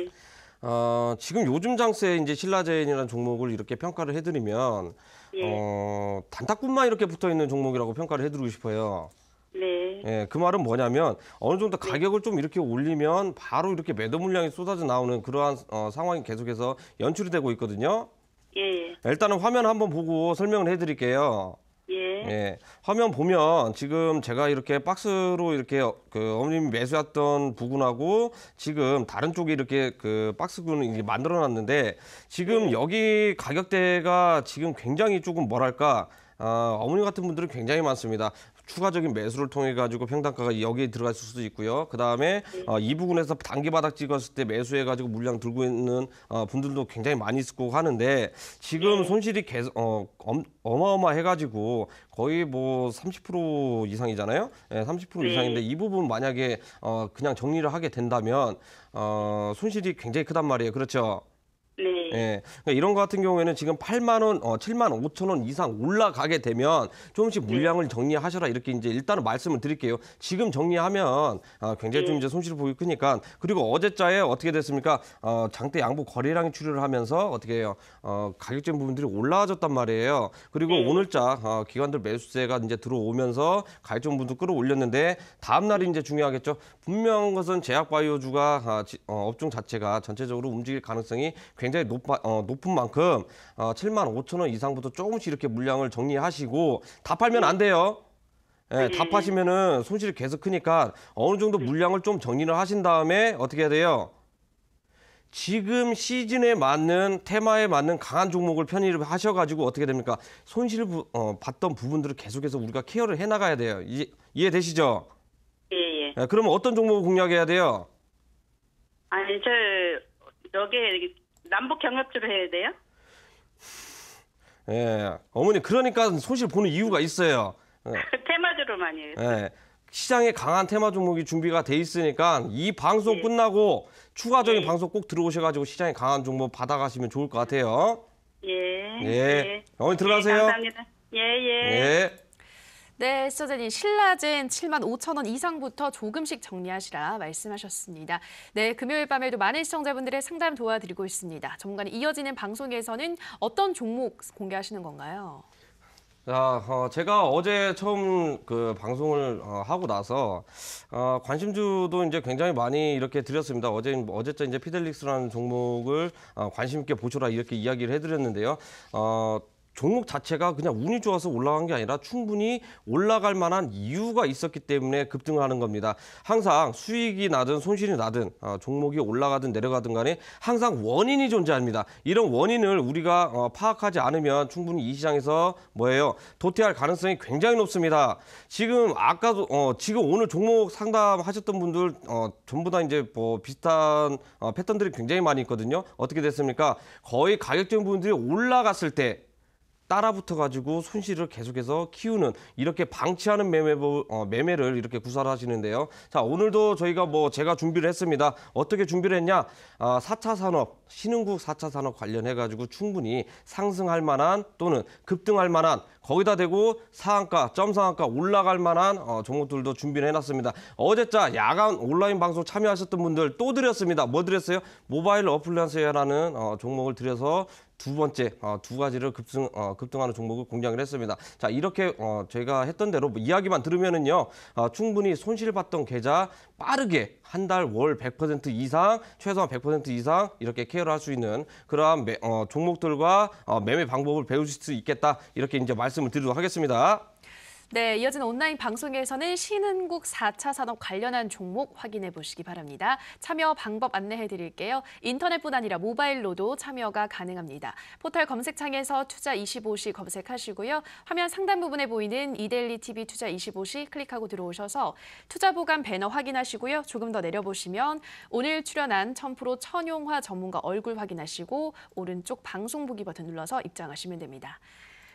[SPEAKER 2] 지금 요즘 장세에 이제 신라젠이라는 종목을 이렇게 평가를 해드리면
[SPEAKER 4] 예.
[SPEAKER 2] 단타꾼만 이렇게 붙어 있는 종목이라고 평가를 해드리고 싶어요.
[SPEAKER 4] 네.
[SPEAKER 2] 예, 그 말은 뭐냐면 어느 정도 가격을 좀 이렇게 올리면 바로 이렇게 매도 물량이 쏟아져 나오는 그러한 상황이 계속해서 연출이 되고 있거든요.
[SPEAKER 4] 예.
[SPEAKER 2] 일단은 화면 한번 보고 설명을 해드릴게요.
[SPEAKER 4] 예.
[SPEAKER 2] 예, 화면 보면 지금 제가 이렇게 박스로 이렇게 그 어머님이 매수했던 부분하고 지금 다른 쪽에 이렇게 그 박스군을 만들어 놨는데 지금 여기 가격대가 지금 굉장히 조금 뭐랄까 어머니 같은 분들은 굉장히 많습니다. 추가적인 매수를 통해 가지고 평단가가 여기에 들어갈 수도 있고요. 그다음에 이 부분에서 단기 바닥 찍었을 때 매수해 가지고 물량 들고 있는 분들도 굉장히 많이 있을 거고 하는데 지금 손실이 계속 어마어마해 가지고 거의 뭐 30% 이상이잖아요. 30% 이상인데 이 부분 만약에 그냥 정리를 하게 된다면 손실이 굉장히 크단 말이에요. 그렇죠?
[SPEAKER 4] 네.
[SPEAKER 2] 예. 그러니까 이런 거 같은 경우에는 지금 8만 원, 7만 5천 원 이상 올라가게 되면 조금씩 물량을 정리하셔라 이렇게 이제 일단은 말씀을 드릴게요. 지금 정리하면 굉장히 좀 이제 손실을 보기 크니까. 그리고 어제자에 어떻게 됐습니까? 장대 양보 거래량이 출혈을 하면서 어떻게 해요? 가격적인 부분들이 올라와졌단 말이에요. 그리고 오늘자 기관들 매수세가 이제 들어오면서 가격적인 부분도 끌어올렸는데 다음 날이 이제 중요하겠죠. 분명한 것은 제약바이오주가 업종 자체가 전체적으로 움직일 가능성이 굉장히 높은 만큼 7만 5천 원 이상부터 조금씩 이렇게 물량을 정리하시고 다 팔면 안 돼요. 예, 다 파시면은 손실이 계속 크니까 어느 정도 물량을 좀 정리를 하신 다음에 어떻게 해야 돼요? 지금 시즌에 맞는 테마에 맞는 강한 종목을 편입을 하셔가지고 어떻게 됩니까? 손실을 봤던 부분들을 계속해서 우리가 케어를 해나가야 돼요. 이해되시죠?
[SPEAKER 4] 예.
[SPEAKER 2] 예, 그러면 어떤 종목을 공략해야 돼요?
[SPEAKER 4] 아니 여기 남북 경협주를 해야 돼요?
[SPEAKER 2] 예, 어머니 그러니까 손실 보는 이유가 있어요.
[SPEAKER 4] 테마주로 많이 해요.
[SPEAKER 2] 예, 시장에 강한 테마 종목이 준비가 돼 있으니까 이 방송 끝나고 추가적인 방송 꼭 들어오셔가지고 시장에 강한 종목 받아가시면 좋을 것 같아요.
[SPEAKER 4] 예.
[SPEAKER 2] 어머니 들어가세요.
[SPEAKER 4] 감사합니다. 예.
[SPEAKER 1] 네, 시청자님 신라젠 7만 5천 원 이상부터 조금씩 정리하시라 말씀하셨습니다. 네, 금요일 밤에도 많은 시청자분들의 상담 도와드리고 있습니다. 전문가님 이어지는 방송에서는 어떤 종목 공개하시는 건가요?
[SPEAKER 2] 자, 제가 어제 처음 그 방송을 하고 나서 관심주도 이제 굉장히 많이 이렇게 드렸습니다. 어제자 이제 피델릭스라는 종목을 관심 있게 보셔라 이렇게 이야기를 해드렸는데요. 종목 자체가 그냥 운이 좋아서 올라간 게 아니라 충분히 올라갈 만한 이유가 있었기 때문에 급등을 하는 겁니다. 항상 수익이 나든 손실이 나든 종목이 올라가든 내려가든 간에 항상 원인이 존재합니다. 이런 원인을 우리가 파악하지 않으면 충분히 이 시장에서 도태할 가능성이 굉장히 높습니다. 지금 아까도 지금 오늘 종목 상담하셨던 분들 전부 다 이제 뭐 비슷한 패턴들이 굉장히 많이 있거든요. 어떻게 됐습니까? 거의 가격적인 부분들이 올라갔을 때 따라 붙어가지고 손실을 계속해서 키우는 이렇게 방치하는 매매를 이렇게 구사를 하시는데요. 자, 오늘도 저희가 제가 준비를 했습니다. 어떻게 준비를 했냐? 4차 산업, 신흥국 4차 산업 관련해가지고 충분히 상승할 만한 또는 급등할 만한 거기다 대고 상한가, 점상한가 올라갈 만한 종목들도 준비를 해놨습니다. 어제자 야간 온라인 방송 참여하셨던 분들 또 드렸습니다. 뭐 드렸어요? 모바일 어플리언스라는 종목을 드려서 두 번째 두 가지를 급등하는 종목을 공략을 했습니다. 자, 이렇게 제가 했던 대로 이야기만 들으면은요 충분히 손실봤던 계좌 빠르게 한 달 월 100% 이상 최소한 100% 이상 이렇게 케어를 할 수 있는 그러한 종목들과 매매 방법을 배우실 수 있겠다 이렇게 이제 말씀을 드리도록 하겠습니다.
[SPEAKER 1] 네, 이어지는 온라인 방송에서는 신흥국 4차 산업 관련한 종목 확인해 보시기 바랍니다. 참여 방법 안내해 드릴게요. 인터넷뿐 아니라 모바일로도 참여가 가능합니다. 포털 검색창에서 투자25시 검색하시고요. 화면 상단 부분에 보이는 이데일리 TV 투자25시 클릭하고 들어오셔서 투자 보관 배너 확인하시고요. 조금 더 내려보시면 오늘 출연한 1000% 천용화 전문가 얼굴 확인하시고 오른쪽 방송 보기 버튼 눌러서 입장하시면 됩니다.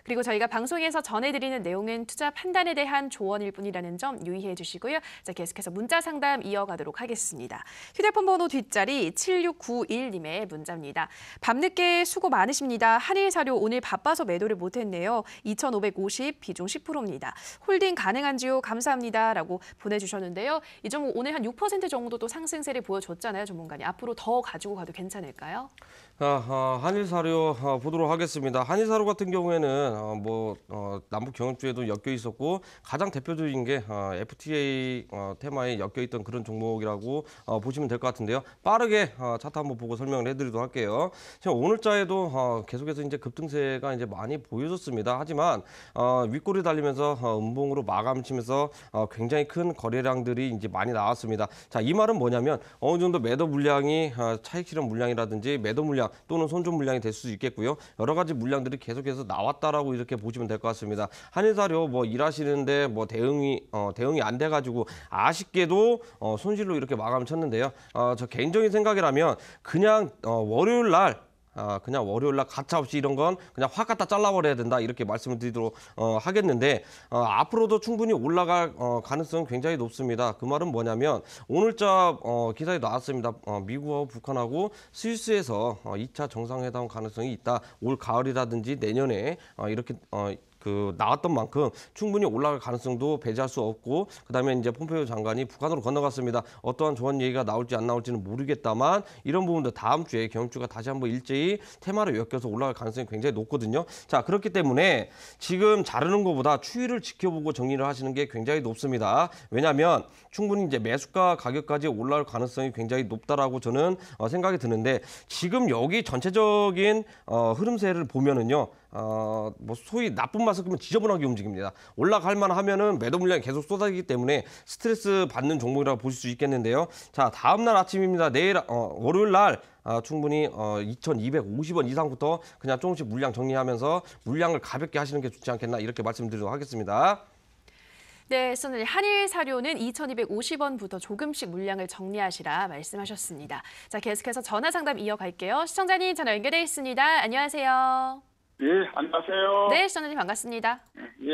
[SPEAKER 1] 그리고 저희가 방송에서 전해드리는 내용은 투자 판단에 대한 조언일 뿐이라는 점 유의해 주시고요. 자, 계속해서 문자 상담 이어가도록 하겠습니다. 휴대폰 번호 뒷자리 7691님의 문자입니다. 밤늦게 수고 많으십니다. 한일사료 오늘 바빠서 매도를 못했네요. 2,550 비중 10%입니다. 홀딩 가능한지요? 감사합니다. 라고 보내주셨는데요. 이 종목 오늘 한 6% 정도 또 상승세를 보여줬잖아요. 전문가님. 앞으로 더 가지고 가도 괜찮을까요?
[SPEAKER 2] 한일사료 보도록 하겠습니다. 한일사료 같은 경우에는 남북 경협주에도 엮여 있었고 가장 대표적인 게 FTA 테마에 엮여 있던 그런 종목이라고 보시면 될 것 같은데요. 빠르게 차트 한번 보고 설명을 해드리도록 할게요. 지금 오늘자에도 계속해서 이제 급등세가 이제 많이 보여줬습니다. 하지만 윗골이 달리면서 음봉으로 마감치면서 굉장히 큰 거래량들이 이제 많이 나왔습니다. 자, 이 말은 뭐냐면 어느 정도 매도 물량이 차익 실현 물량이라든지 매도 물량 또는 손존 물량이 될 수 있겠고요. 여러 가지 물량들이 계속해서 나왔다라고 있다라고 이렇게 보시면 될 것 같습니다. 한일사료 뭐 일하시는데 뭐 대응이 안 돼가지고 아쉽게도 손실로 이렇게 마감을 쳤는데요. 저 개인적인 생각이라면 그냥 월요일 날 가차없이 이런 건 그냥 확 갖다 잘라버려야 된다 이렇게 말씀을 드리도록 하겠는데 앞으로도 충분히 올라갈 가능성은 굉장히 높습니다. 그 말은 뭐냐면 오늘자 기사에 나왔습니다. 미국하고 북한하고 스위스에서 2차 정상회담 가능성이 있다. 올 가을이라든지 내년에 이렇게 나왔던 만큼 충분히 올라갈 가능성도 배제할 수 없고, 그다음에 이제 폼페이오 장관이 북한으로 건너갔습니다. 어떠한 좋은 얘기가 나올지 안 나올지는 모르겠다만 이런 부분도 다음 주에 경주가 다시 한번 일제히 테마를 엮여서 올라갈 가능성이 굉장히 높거든요. 자, 그렇기 때문에 지금 자르는 것보다 추이를 지켜보고 정리를 하시는 게 굉장히 높습니다. 왜냐하면 충분히 이제 매수가 가격까지 올라갈 가능성이 굉장히 높다라고 저는 생각이 드는데, 지금 여기 전체적인 흐름세를 보면은요. 뭐 소위 나쁜 맛을 끄면 지저분하게 움직입니다. 올라갈 만하면은 매도 물량이 계속 쏟아지기 때문에 스트레스 받는 종목이라고 보실 수 있겠는데요. 자, 다음 날 아침입니다. 내일 월요일 날 충분히 2,250원 이상부터 그냥 조금씩 물량 정리하면서 물량을 가볍게 하시는 게 좋지 않겠나 이렇게 말씀드리도록 하겠습니다.
[SPEAKER 1] 네, 시청자님, 한일사료는 2,250원부터 조금씩 물량을 정리하시라 말씀하셨습니다. 자, 계속해서 전화 상담 이어갈게요. 시청자님 전화 연결돼 있습니다. 안녕하세요.
[SPEAKER 5] 예, 안녕하세요.
[SPEAKER 1] 네, 시청자님 반갑습니다.
[SPEAKER 5] 예,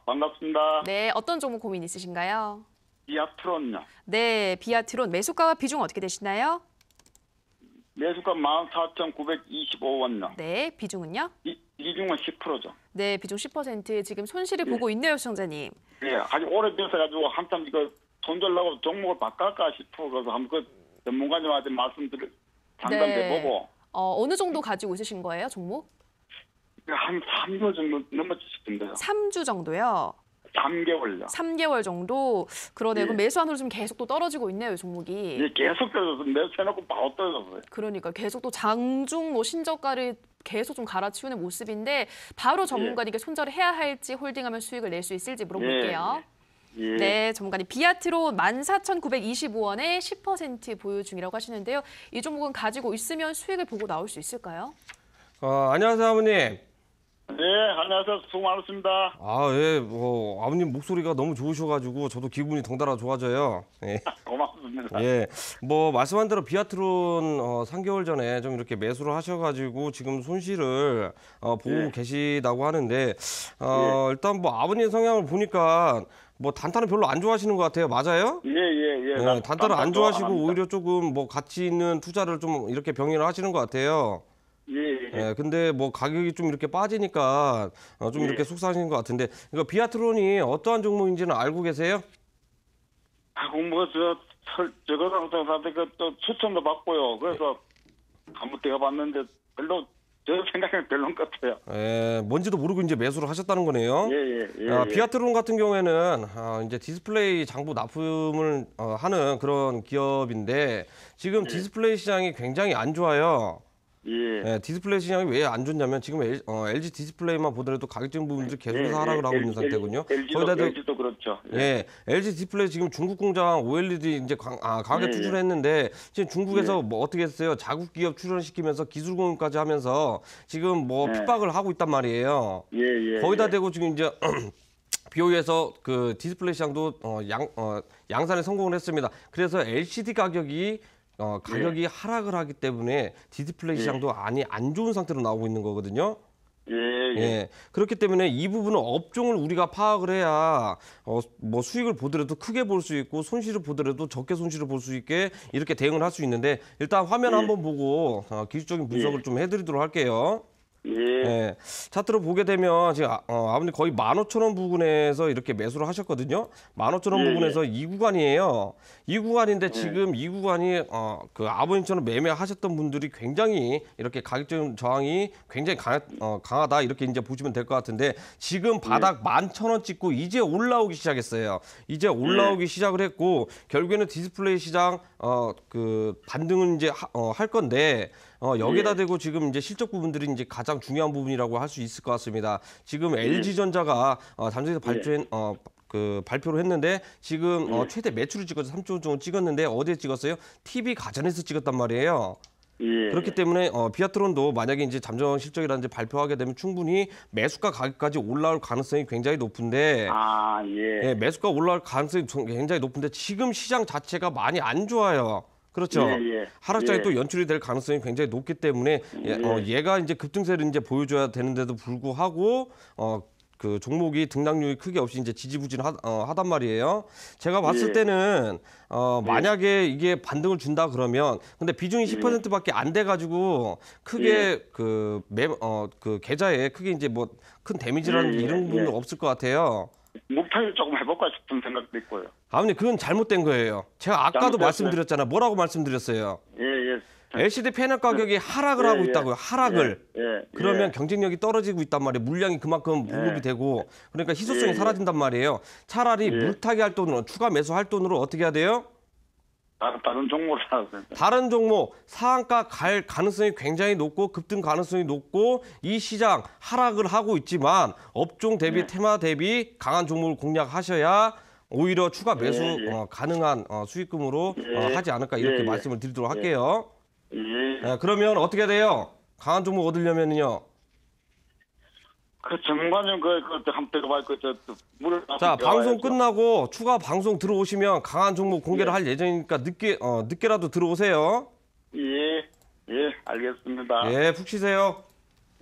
[SPEAKER 5] 반갑습니다.
[SPEAKER 1] 네, 어떤 종목 고민 있으신가요?
[SPEAKER 5] 비아트론요.
[SPEAKER 1] 네, 비아트론 매수가와 비중 어떻게 되시나요?
[SPEAKER 5] 매수가 14,925원요.
[SPEAKER 1] 네, 비중은요?
[SPEAKER 5] 비중은 10%죠.
[SPEAKER 1] 네, 비중 10%. 지금 손실을 보고 있네요, 시청자님.
[SPEAKER 5] 예, 아주 오래돼서 한참 이거 손절하고 종목을 바꿀까 싶어. 그래서 한번 전문가님한테 말씀드릴 상담해보고.
[SPEAKER 1] 어느 정도 가지고 있으신 거예요, 종목?
[SPEAKER 5] 한 3개월 정도 넘었을 텐데요.
[SPEAKER 1] 3주 정도요?
[SPEAKER 5] 3개월요.
[SPEAKER 1] 3개월 정도? 그러네요.
[SPEAKER 5] 예.
[SPEAKER 1] 그럼 매수한으로 좀 계속 또 떨어지고 있네요, 이 종목이.
[SPEAKER 5] 예, 계속 떨어져서 매수해놓고 바로 떨어졌어요.
[SPEAKER 1] 그러니까 계속 또 장중 신저가를 계속 좀 갈아치우는 모습인데 바로 전문가님께 손절을 해야 할지 홀딩하면 수익을 낼 수 있을지 물어볼게요.
[SPEAKER 5] 예.
[SPEAKER 1] 네, 전문가님 비아트론 14,925원에 10% 보유 중이라고 하시는데요. 이 종목은 가지고 있으면 수익을 보고 나올 수 있을까요?
[SPEAKER 2] 안녕하세요, 아버님.
[SPEAKER 5] 네, 안녕하세요. 수고 많으십니다.
[SPEAKER 2] 예, 아버님 목소리가 너무 좋으셔가지고 저도 기분이 덩달아 좋아져요. 예.
[SPEAKER 5] 고맙습니다.
[SPEAKER 2] 예, 뭐 말씀한 대로 비아트론 3개월 전에 좀 이렇게 매수를 하셔가지고 지금 손실을 보고 계시다고 하는데 일단 뭐 아버님 성향을 보니까 뭐 단타는 별로 안 좋아하시는 것 같아요. 맞아요?
[SPEAKER 5] 예.
[SPEAKER 2] 단타를 안 좋아하시고 오히려 조금 뭐 가치 있는 투자를 좀 이렇게 병행을 하시는 것 같아요. 예, 근데 뭐 가격이 좀 이렇게 빠지니까 좀 이렇게 속상하신 것 같은데, 이거 비아트론이 어떠한 종목인지는 알고 계세요?
[SPEAKER 5] 저거한테 또 추천도 받고요. 그래서 한번 되어봤는데 별로 저 생각에는 별론 것 같아요.
[SPEAKER 2] 예, 뭔지도 모르고 이제 매수를 하셨다는 거네요.
[SPEAKER 5] 예.
[SPEAKER 2] 비아트론 같은 경우에는 이제 디스플레이 장부 납품을 하는 그런 기업인데 지금 디스플레이 시장이 굉장히 안 좋아요. 예, 디스플레이 시장이 왜 안 좋냐면 지금 LG 디스플레이만 보더라도 가격적인 부분들이 계속해서 하락을 하고 있는 상태거든요.
[SPEAKER 5] LG도 그렇죠.
[SPEAKER 2] 예, LG 디스플레이 지금 중국 공장 OLED 이제 강하게 추출했는데 지금 중국에서 뭐 어떻게 했어요? 자국 기업 출연시키면서 기술 공유까지 하면서 지금 뭐 핍박을 하고 있단 말이에요. 거기다 대고 지금 이제 BOE에서 그 디스플레이 시장도 양산에 성공을 했습니다. 그래서 LCD 가격이 하락을 하기 때문에 디스플레이 시장도 안 좋은 상태로 나오고 있는 거거든요. 예. 그렇기 때문에 이 부분은 업종을 우리가 파악을 해야 뭐 수익을 보더라도 크게 볼 수 있고 손실을 보더라도 적게 손실을 볼 수 있게 이렇게 대응을 할 수 있는데, 일단 화면 한번 보고 기술적인 분석을 좀 해드리도록 할게요. 예. 차트로 보게 되면 지금 아버님 거의 15,000원 부근에서 이렇게 매수를 하셨거든요. 15,000원 부근에서 이 구간이에요. 이 구간인데 지금 이 구간이 그 아버님처럼 매매하셨던 분들이 굉장히 이렇게 가격적인 저항이 굉장히 강하다 이렇게 이제 보시면 될 것 같은데, 지금 바닥 11,000원 찍고 이제 올라오기 시작했어요. 이제 올라오기 시작을 했고 결국에는 디스플레이 시장 그 반등은 이제 할 건데 여기다 대고 지금 이제 실적 부분들이 이제 가장 중요한 부분이라고 할 수 있을 것 같습니다. 지금 LG전자가 잠정에서 발표를 했는데 지금 최대 매출을 찍어서 3조 정도 찍었는데 어디에 찍었어요? TV 가전에서 찍었단 말이에요.
[SPEAKER 5] 예.
[SPEAKER 2] 그렇기 때문에 비아트론도 만약에 이제 잠정 실적이라든지 발표하게 되면 충분히 매수가 가격까지 올라올 가능성이 굉장히 높은데
[SPEAKER 5] 아, 예.
[SPEAKER 2] 예, 매수가 올라올 가능성이 굉장히 높은데 지금 시장 자체가 많이 안 좋아요. 그렇죠.
[SPEAKER 5] 예, 예.
[SPEAKER 2] 하락장이
[SPEAKER 5] 예.
[SPEAKER 2] 또 연출이 될 가능성이 굉장히 높기 때문에 얘가 이제 급등세를 이제 보여줘야 되는데도 불구하고 그 종목이 등락률이 크게 없이 이제 지지부진하단 말이에요. 제가 봤을
[SPEAKER 5] 예.
[SPEAKER 2] 때는 만약에 이게 반등을 준다 그러면 근데 비중이 10%밖에 안 돼 가지고 크게 그 계좌에 크게 이제 뭐 큰 데미지라는 이런 부분은 없을 것 같아요.
[SPEAKER 5] 목타를 조금 해볼까 싶은 생각도 있고요.
[SPEAKER 2] 아버님 그건 잘못된 거예요. 제가 아까도
[SPEAKER 5] 잘못됐어요?
[SPEAKER 2] 말씀드렸잖아요. 뭐라고 말씀드렸어요?
[SPEAKER 5] 예, 예.
[SPEAKER 2] LCD 패널 가격이 하락을
[SPEAKER 5] 예,
[SPEAKER 2] 하고
[SPEAKER 5] 예.
[SPEAKER 2] 있다고요. 하락을.
[SPEAKER 5] 예.
[SPEAKER 2] 그러면
[SPEAKER 5] 예.
[SPEAKER 2] 경쟁력이 떨어지고 있단 말이에요. 물량이 그만큼 무급이 되고 그러니까 희소성이
[SPEAKER 5] 예, 예.
[SPEAKER 2] 사라진단 말이에요. 차라리 물타기 할 돈으로 추가 매수할 돈으로 어떻게 해야 돼요?
[SPEAKER 5] 다른 종목을 사세요.
[SPEAKER 2] 다른 종목 상한가 갈 가능성이 굉장히 높고 급등 가능성이 높고 이 시장 하락을 하고 있지만 업종 대비 테마 대비 강한 종목을 공략하셔야 오히려 추가 매수 가능한 수익금으로 하지 않을까 이렇게 말씀을 드리도록 할게요.
[SPEAKER 5] 예.
[SPEAKER 2] 그러면 어떻게 돼요? 강한 종목 얻으려면요.
[SPEAKER 5] 그 전문가님 한번 들어봐 물을
[SPEAKER 2] 자, 방송 끝나고 추가 방송 들어오시면 강한 종목 공개를 할 예정이니까 늦게라도 들어오세요.
[SPEAKER 5] 예, 알겠습니다.
[SPEAKER 2] 예, 푹 쉬세요.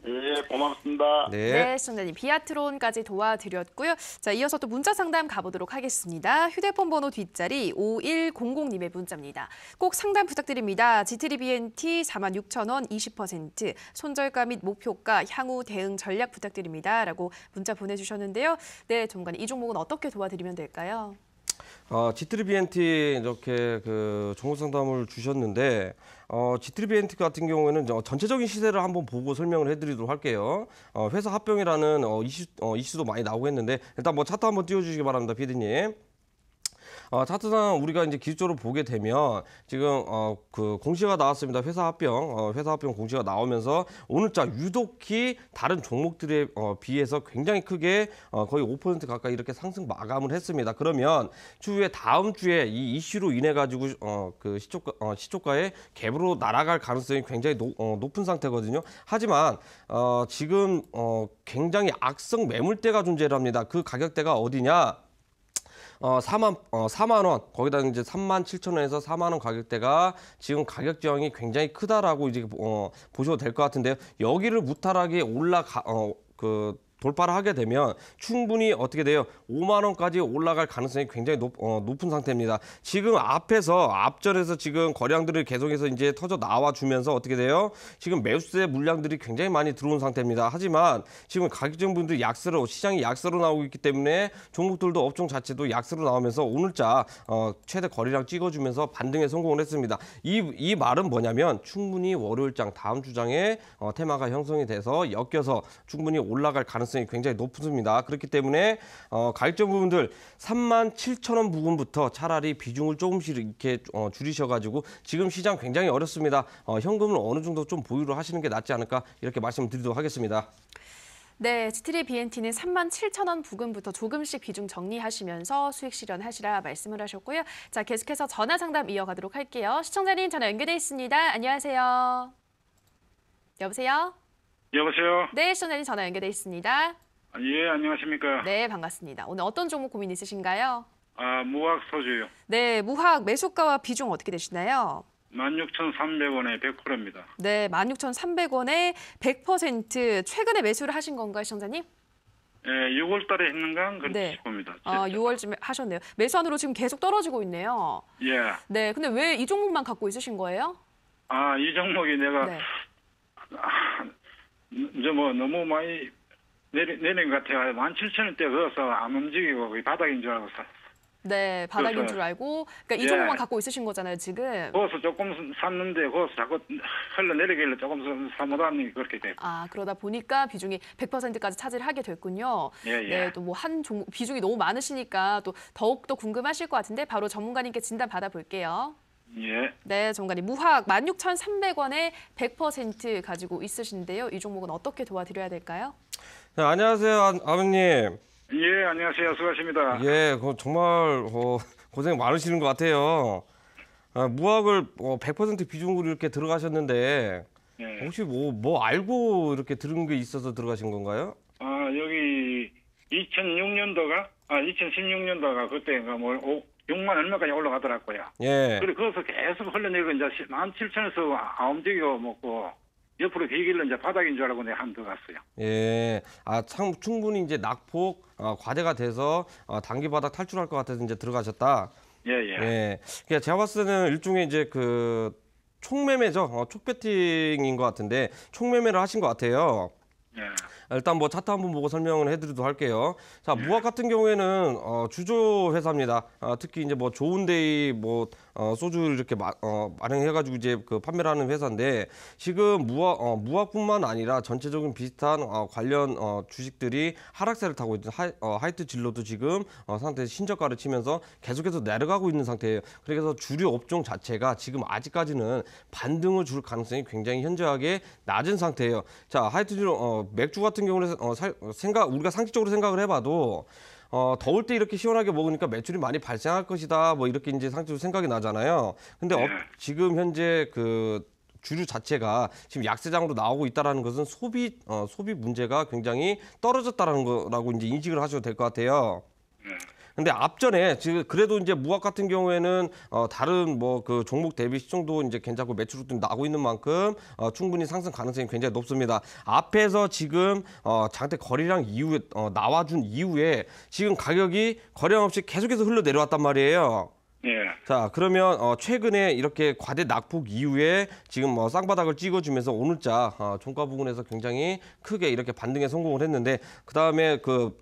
[SPEAKER 5] 예, 고맙습니다.
[SPEAKER 1] 네, 시청자님 비아트론까지 도와드렸고요. 자, 이어서 또 문자 상담 가보도록 하겠습니다. 휴대폰 번호 뒷자리 5100님의 문자입니다. 꼭 상담 부탁드립니다. 지트리 BNT 46,000원 20%, 손절가 및 목표가, 향후 대응 전략 부탁드립니다. 라고 문자 보내주셨는데요. 네, 전문가님 이 종목은 어떻게 도와드리면 될까요?
[SPEAKER 2] 지트리비엔티 이렇게 그 종목 상담을 주셨는데 지트리비엔티 같은 경우에는 전체적인 시세를 한번 보고 설명을 해드리도록 할게요. 회사 합병이라는 이슈도 많이 나오고 했는데 일단 뭐 차트 한번 띄워주시기 바랍니다, 피디님. 차트상 우리가 이제 기술적으로 보게 되면 지금 그 공시가 나왔습니다. 회사 합병 공시가 나오면서 오늘자 유독히 다른 종목들에 비해서 굉장히 크게 거의 5% 가까이 이렇게 상승 마감을 했습니다. 그러면 추후에 다음 주에 이 이슈로 인해 가지고 그 시초가의 갭으로 날아갈 가능성이 굉장히 높은 상태거든요. 하지만 지금 굉장히 악성 매물대가 존재를 합니다. 그 가격대가 어디냐? 4만 원, 거기다 이제 37,000원에서 4만 원 가격대가 지금 가격 저항이 굉장히 크다라고 이제 보셔도 될 것 같은데요. 여기를 무탈하게 돌파를 하게 되면 충분히 어떻게 돼요? 5만 원까지 올라갈 가능성이 굉장히 높은 상태입니다. 지금 앞전에서 지금 거래량들을 계속해서 이제 터져 나와 주면서 어떻게 돼요? 지금 매수세 물량들이 굉장히 많이 들어온 상태입니다. 하지만 지금 가격증분들이 시장이 약세로 나오고 있기 때문에 종목들도 업종 자체도 약세로 나오면서 오늘자 최대 거래량 찍어주면서 반등에 성공을 했습니다. 이 말은 뭐냐면 충분히 월요일장 다음 주장에 테마가 형성이 돼서 엮여서 충분히 올라갈 가능성이 굉장히 높습니다. 그렇기 때문에 가격적 부분들 37,000원 부분부터 차라리 비중을 조금씩 이렇게 줄이셔가지고 지금 시장 굉장히 어렵습니다. 현금을 어느 정도 좀 보유를 하시는 게 낫지 않을까 이렇게 말씀드리도록 하겠습니다.
[SPEAKER 1] 네, 지트리 BNT는 37,000원 부근부터 조금씩 비중 정리하시면서 수익 실현하시라 말씀을 하셨고요. 자, 계속해서 전화 상담 이어가도록 할게요. 시청자님 전화 연결돼 있습니다. 안녕하세요. 여보세요?
[SPEAKER 6] 여보세요?
[SPEAKER 1] 네, 시청자님 전화 연결돼 있습니다.
[SPEAKER 6] 예, 안녕하십니까?
[SPEAKER 1] 네, 반갑습니다. 오늘 어떤 종목 고민 있으신가요?
[SPEAKER 6] 무학 소주요.
[SPEAKER 1] 네, 무학 매수가와 비중 어떻게 되시나요?
[SPEAKER 6] 16,300원에 100%입니다.
[SPEAKER 1] 네, 16,300원에 100% 최근에 매수를 하신 건가요, 시청자님?
[SPEAKER 6] 예, 6월 달에 했는가? 그렇게
[SPEAKER 1] 네.
[SPEAKER 6] 싶습니다.
[SPEAKER 1] 6월쯤에 하셨네요. 매수한으로 지금 계속 떨어지고 있네요.
[SPEAKER 6] 예.
[SPEAKER 1] 네, 근데 왜 이 종목만 갖고 있으신 거예요?
[SPEAKER 6] 이 종목이 내가
[SPEAKER 1] 네.
[SPEAKER 6] 이제 뭐 너무 많이 내린 것 같아요. 17,000원대 그어서 안 움직이고 거의 바닥인 줄 알고 샀어.
[SPEAKER 1] 네, 바닥인
[SPEAKER 6] 그래서,
[SPEAKER 1] 줄 알고. 그러니까 이
[SPEAKER 6] 예.
[SPEAKER 1] 종목만 갖고 있으신 거잖아요, 지금.
[SPEAKER 6] 거기서 조금 샀는데 거기서 자꾸 흘러내리길래 조금 사모다니 그렇게 돼요.
[SPEAKER 1] 그러다 보니까 비중이 100%까지 차지를 하게 됐군요.
[SPEAKER 6] 예.
[SPEAKER 1] 네, 또 뭐 한 종목 비중이 너무 많으시니까 또 더욱더 궁금하실 것 같은데 바로 전문가님께 진단 받아볼게요.
[SPEAKER 6] 예.
[SPEAKER 1] 네, 전문가님. 무학 16,300원에 100% 가지고 있으신데요. 이 종목은 어떻게 도와드려야 될까요?
[SPEAKER 2] 네, 안녕하세요, 아버님.
[SPEAKER 6] 예, 안녕하세요. 수고하십니다.
[SPEAKER 2] 예, 정말 고생 많으시는 것 같아요. 무학을 100% 비중으로 이렇게 들어가셨는데
[SPEAKER 6] 예.
[SPEAKER 2] 혹시 뭐 알고 이렇게 들은 게 있어서 들어가신 건가요?
[SPEAKER 6] 여기 2016년도가 그때가 뭐 6만 얼마까지 올라가더라고요.
[SPEAKER 2] 예.
[SPEAKER 6] 그래 거기서 계속 흘러내리고 이제 17,000에서 안 움직이고 먹고 옆으로 기길래 이제 바닥인 줄 알고 내가 한 들어갔어요.
[SPEAKER 2] 예. 충분히 이제 낙폭 과대가 돼서 단기 바닥 탈출할 것 같아서 이제 들어가셨다.
[SPEAKER 6] 예.
[SPEAKER 2] 예. 그러니까 제가 봤을 때는 일종의 이제 그 총매매죠. 촉배팅인 것 같은데 총매매를 하신 것 같아요.
[SPEAKER 6] 예.
[SPEAKER 2] 일단 뭐 차트 한번 보고 설명을 해드리도록 할게요. 자, 무학 같은 경우에는 주조 회사입니다. 특히 이제 뭐 좋은데이 뭐 소주를 이렇게 발행해가지고 이제 그 판매를 하는 회사인데 지금 무학뿐만 아니라 전체적인 비슷한 관련 주식들이 하락세를 타고 있는 하이트 진로도 지금 상태에서 신저가를 치면서 계속해서 내려가고 있는 상태예요. 그래서 주류 업종 자체가 지금 아직까지는 반등을 줄 가능성이 굉장히 현저하게 낮은 상태예요. 자, 하이트 진로 맥주 같은 경우는 우리가 상식적으로 생각을 해봐도 더울 때 이렇게 시원하게 먹으니까 매출이 많이 발생할 것이다. 뭐 이렇게 이제 상식적으로 생각이 나잖아요. 근데 지금 현재 그 주류 자체가 지금 약세장으로 나오고 있다라는 것은 소비 문제가 굉장히 떨어졌다라는 거라고 이제 인식을 하셔도 될 것 같아요. 근데 앞전에 지금 그래도 이제 무학 같은 경우에는 다른 뭐 그 종목 대비 시총도 이제 괜찮고 매출도 나고 있는 만큼 충분히 상승 가능성이 굉장히 높습니다. 앞에서 지금 장대 거래량 이후에 나와준 이후에 지금 가격이 거래량 없이 계속해서 흘러 내려왔단 말이에요.
[SPEAKER 6] 예.
[SPEAKER 2] 자, 그러면 최근에 이렇게 과대 낙폭 이후에 지금 쌍바닥을 찍어주면서 오늘자 종가 부근에서 굉장히 크게 이렇게 반등에 성공을 했는데 그다음에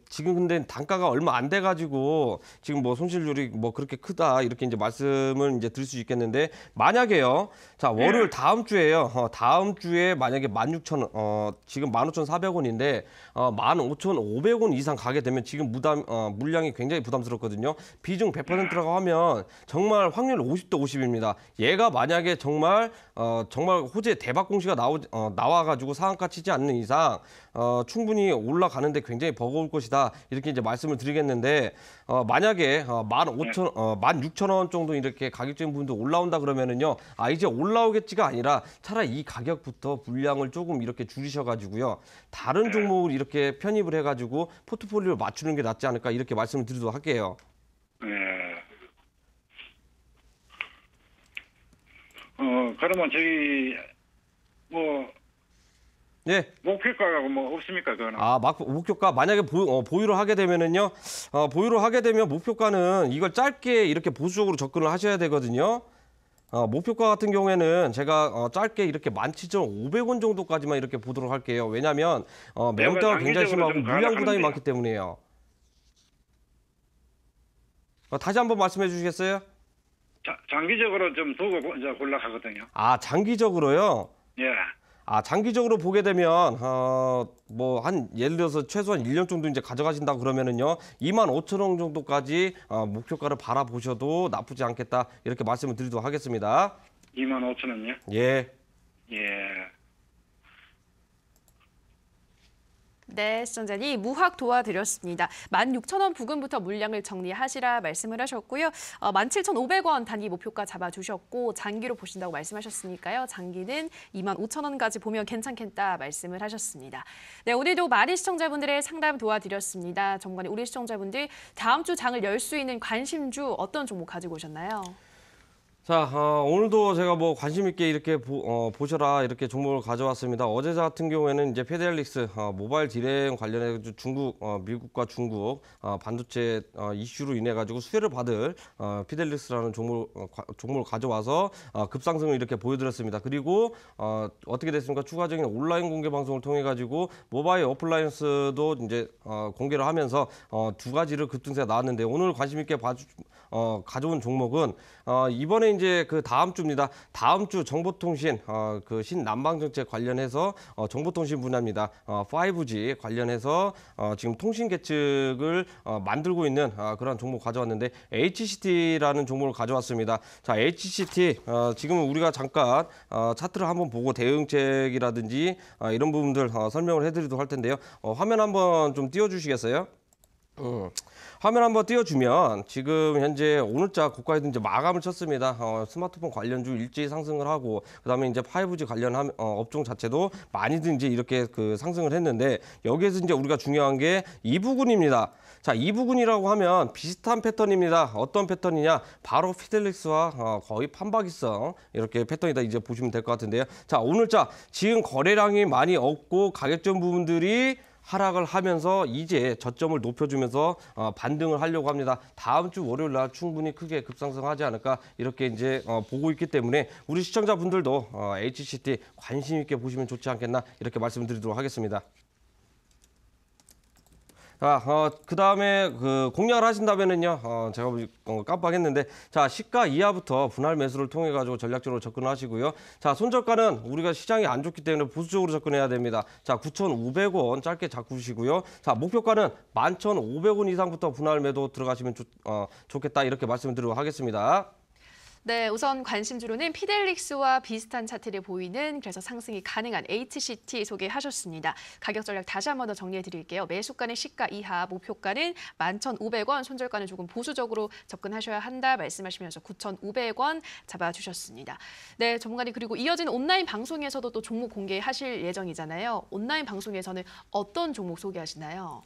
[SPEAKER 2] 지금 근데 단가가 얼마 안 돼가지고 지금 뭐 손실률이 뭐 그렇게 크다 이렇게 이제 말씀을 이제 드릴 수 있겠는데 만약에요. 자, 월요일 다음 주에요. 다음 주에 만약에 16,000원 지금 15,400원인데 15,500원 이상 가게 되면 지금 물량이 굉장히 부담스럽거든요. 비중 100%라고 하면 정말 확률 50대 50입니다. 얘가 만약에 정말 호재 대박 공시가 나와가지고 상한가 치지 않는 이상 충분히 올라가는데 굉장히 버거울 것이다. 이렇게 이제 말씀을 드리겠는데 만약에 16,000원 정도 이렇게 가격적인 부분도 올라온다 그러면은요. 이제 올라오겠지가 아니라 차라리 이 가격부터 물량을 조금 이렇게 줄이셔가지고요. 다른 종목을 이렇게 편입을 해가지고 포트폴리오를 맞추는 게 낫지 않을까 이렇게 말씀을 드리도록 할게요.
[SPEAKER 6] 그러면 저기 뭐
[SPEAKER 2] 예.
[SPEAKER 6] 목표가가 뭐 없습니까, 그거는?
[SPEAKER 2] 목표가 만약에 보유를 하게 되면은요. 보유를 하게 되면 목표가는 이걸 짧게 이렇게 보수적으로 접근을 하셔야 되거든요. 목표가 같은 경우에는 제가 짧게 이렇게 17,500원 정도까지만 이렇게 보도록 할게요. 왜냐하면 매물대가 굉장히 심하고 물량 부담이 많기 때문이에요. 다시 한번 말씀해 주시겠어요?
[SPEAKER 6] 장기적으로 좀 두고 이제 올라가거든요.
[SPEAKER 2] 장기적으로요?
[SPEAKER 6] 예.
[SPEAKER 2] 장기적으로 보게 되면 뭐 예를 들어서 최소한 1년 정도 이제 가져가신다 그러면은요 25,000원 정도까지 목표가를 바라보셔도 나쁘지 않겠다 이렇게 말씀을 드리도록 하겠습니다.
[SPEAKER 6] 25,000원요?
[SPEAKER 2] 예.
[SPEAKER 1] 네, 시청자님 무학 도와드렸습니다. 16,000원 부근부터 물량을 정리하시라 말씀을 하셨고요. 17,500원 단기 목표가 잡아주셨고 장기로 보신다고 말씀하셨으니까요. 장기는 25,000원까지 보면 괜찮겠다 말씀을 하셨습니다. 네, 오늘도 많은 시청자분들의 상담 도와드렸습니다. 전문가님, 우리 시청자분들 다음 주 장을 열 수 있는 관심주 어떤 종목 가지고 오셨나요?
[SPEAKER 2] 자, 오늘도 제가 뭐 관심 있게 이렇게 보셔라 이렇게 종목을 가져왔습니다. 어제 같은 경우에는 이제 페델릭스 모바일 디램 관련해 중국, 미국과 중국 반도체 이슈로 인해 가지고 수혜를 받을 페델릭스라는 종목을 가져와서 급상승을 이렇게 보여드렸습니다. 그리고 어떻게 됐습니까? 추가적인 온라인 공개 방송을 통해 가지고 모바일 어플라이언스도 이제 공개를 하면서 두 가지를 급등세가 나왔는데 오늘 관심 있게 가져온 종목은 이번에 이제 그 다음 주입니다. 다음 주 정보통신 그 신남방정책 관련해서 정보통신 분야입니다. 5G 관련해서 지금 통신 계측을 만들고 있는 그런 종목 가져왔는데 HCT라는 종목을 가져왔습니다. 자, HCT 지금 우리가 잠깐 차트를 한번 보고 대응책이라든지 이런 부분들 설명을 해드리도록 할 텐데요. 화면 한번 좀 띄워주시겠어요? 화면 한번 띄워주면 지금 현재 오늘자 고가에도 이제 마감을 쳤습니다. 스마트폰 관련주 일제히 상승을 하고 그다음에 이제 5G 관련 업종 자체도 많이들 이제 이렇게 그 상승을 했는데 여기에서 이제 우리가 중요한 게 이 부분입니다. 자, 이 부분이라고 하면 비슷한 패턴입니다. 어떤 패턴이냐? 바로 피델릭스와 거의 판박이성 이렇게 패턴이다 이제 보시면 될 것 같은데요. 자, 오늘자 지금 거래량이 많이 없고 가격적 부분들이 하락을 하면서 이제 저점을 높여주면서 반등을 하려고 합니다. 다음 주 월요일 날 충분히 크게 급상승하지 않을까 이렇게 이제 보고 있기 때문에 우리 시청자분들도 HCT 관심 있게 보시면 좋지 않겠나 이렇게 말씀드리도록 하겠습니다. 자, 그다음에 그 공략을 하신다면은요, 제가 깜빡했는데, 자, 시가 이하부터 분할 매수를 통해 가지고 전략적으로 접근하시고요. 자, 손절가는 우리가 시장이 안 좋기 때문에 보수적으로 접근해야 됩니다. 자, 9,500원 짧게 잡으시고요. 자, 목표가는 11,500원 이상부터 분할 매도 들어가시면 좋겠다 이렇게 말씀드리도록 하겠습니다.
[SPEAKER 1] 네, 우선 관심주로는 피델릭스와 비슷한 차트를 보이는 그래서 상승이 가능한 HCT 소개하셨습니다. 가격 전략 다시 한 번 더 정리해 드릴게요. 매수가는 시가 이하, 목표가는 11,500원, 손절가는 조금 보수적으로 접근하셔야 한다 말씀하시면서 9,500원 잡아주셨습니다. 네, 전문가님 그리고 이어지는 온라인 방송에서도 또 종목 공개하실 예정이잖아요. 온라인 방송에서는 어떤 종목 소개하시나요?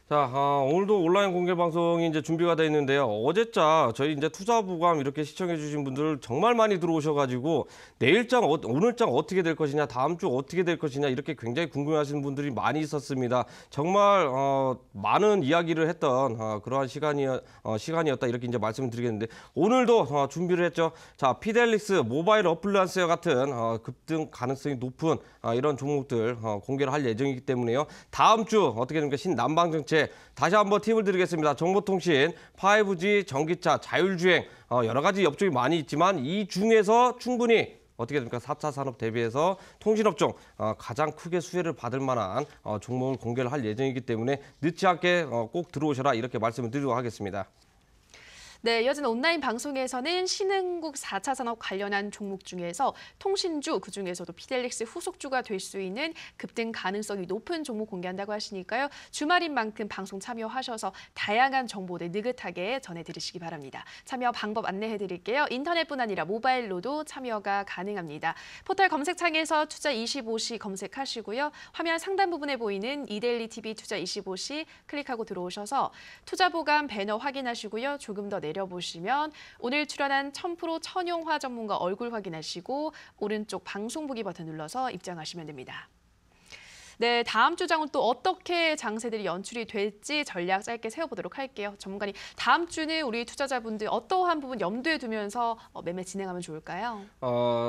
[SPEAKER 2] 자, 오늘도 온라인 공개 방송이 이제 준비가 돼 있는데요. 어제자 저희 이제 투자부감 이렇게 시청해주신 분들 정말 많이 들어오셔가지고 내일장, 오늘장 어떻게 될 것이냐, 다음 주 어떻게 될 것이냐 이렇게 굉장히 궁금해하시는 분들이 많이 있었습니다. 정말 많은 이야기를 했던 그러한 시간이었다 이렇게 이제 말씀을 드리겠는데 오늘도 준비를 했죠. 자, 피델릭스, 모바일 어플리언스와 같은 급등 가능성이 높은 이런 종목들 공개를 할 예정이기 때문에요. 다음 주 어떻게 됩니까? 신남방정책 다시 한번 팁을 드리겠습니다. 정보통신, 5G, 전기차, 자율주행 여러 가지 업종이 많이 있지만 이 중에서 충분히 어떻게 됩니까? 4차 산업 대비해서 통신업종 가장 크게 수혜를 받을 만한 종목을 공개를 할 예정이기 때문에 늦지 않게 꼭 들어오셔라 이렇게 말씀을 드리도록 하겠습니다.
[SPEAKER 1] 네, 이어지는 온라인 방송에서는 신흥국 4차 산업 관련한 종목 중에서 통신주, 그중에서도 피델릭스 후속주가 될 수 있는 급등 가능성이 높은 종목 공개한다고 하시니까요. 주말인 만큼 방송 참여하셔서 다양한 정보들 느긋하게 전해드리시기 바랍니다. 참여 방법 안내해드릴게요. 인터넷뿐 아니라 모바일로도 참여가 가능합니다. 포털 검색창에서 투자25시 검색하시고요. 화면 상단 부분에 보이는 이데일리 TV 투자25시 클릭하고 들어오셔서 투자보감 배너 확인하시고요. 조금 더 내려보시면 오늘 출연한 1000% 천용화 전문가 얼굴 확인하시고 오른쪽 방송 보기 버튼 눌러서 입장하시면 됩니다. 네, 다음 주 장은 또 어떻게 장세들이 연출이 될지 전략 짧게 세워보도록 할게요. 전문가님, 다음 주는 우리 투자자분들 어떠한 부분 염두에 두면서 매매 진행하면 좋을까요?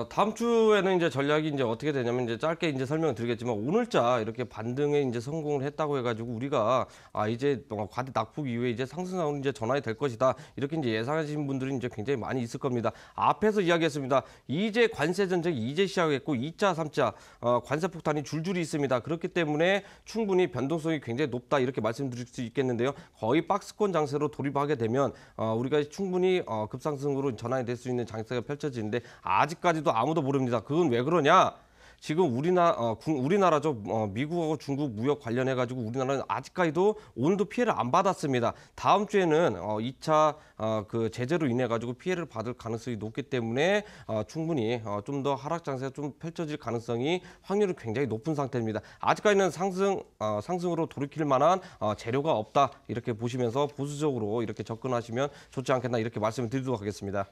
[SPEAKER 2] 다음 주에는 이제 전략이 이제 어떻게 되냐면 이제 짧게 이제 설명을 드리겠지만 오늘자 이렇게 반등에 이제 성공을 했다고 해가지고 우리가 이제 과대 낙폭 이후에 이제 상승하는 이제 전환이 될 것이다 이렇게 이제 예상하시는 분들이 이제 굉장히 많이 있을 겁니다. 앞에서 이야기했습니다. 이제 관세 전쟁이 이제 시작했고 2차, 3차 관세 폭탄이 줄줄이 있습니다. 그렇기 때문에 충분히 변동성이 굉장히 높다 이렇게 말씀드릴 수 있겠는데요. 거의 박스권 장세로 돌입하게 되면 우리가 충분히 급상승으로 전환이 될 수 있는 장세가 펼쳐지는데 아직까지도 아무도 모릅니다. 그건 왜 그러냐? 지금 우리나라죠. 미국하고 중국 무역 관련해가지고 우리나라는 아직까지도 오늘도 피해를 안 받았습니다. 다음 주에는 2차 그 제재로 인해가지고 피해를 받을 가능성이 높기 때문에 충분히 좀 더 하락 장세가 좀 펼쳐질 가능성이 확률이 굉장히 높은 상태입니다. 아직까지는 상승으로 돌이킬 만한 재료가 없다 이렇게 보시면서 보수적으로 이렇게 접근하시면 좋지 않겠나 이렇게 말씀을 드리도록 하겠습니다.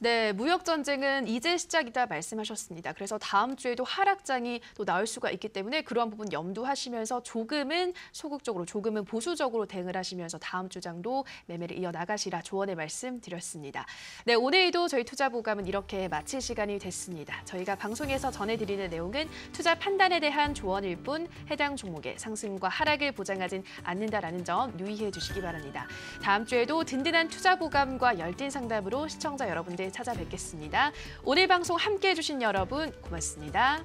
[SPEAKER 1] 네, 무역 전쟁은 이제 시작이다 말씀하셨습니다. 그래서 다음 주에도 하락장이 또 나올 수가 있기 때문에 그러한 부분 염두하시면서 조금은 소극적으로, 조금은 보수적으로 대응을 하시면서 다음 주장도 매매를 이어나가시라 조언의 말씀 드렸습니다. 네, 오늘도 저희 투자보감은 이렇게 마칠 시간이 됐습니다. 저희가 방송에서 전해드리는 내용은 투자 판단에 대한 조언일 뿐 해당 종목의 상승과 하락을 보장하진 않는다라는 점 유의해 주시기 바랍니다. 다음 주에도 든든한 투자보감과 열띤 상담으로 시청자 여러분들 찾아뵙겠습니다. 오늘 방송 함께해 주신 여러분 고맙습니다.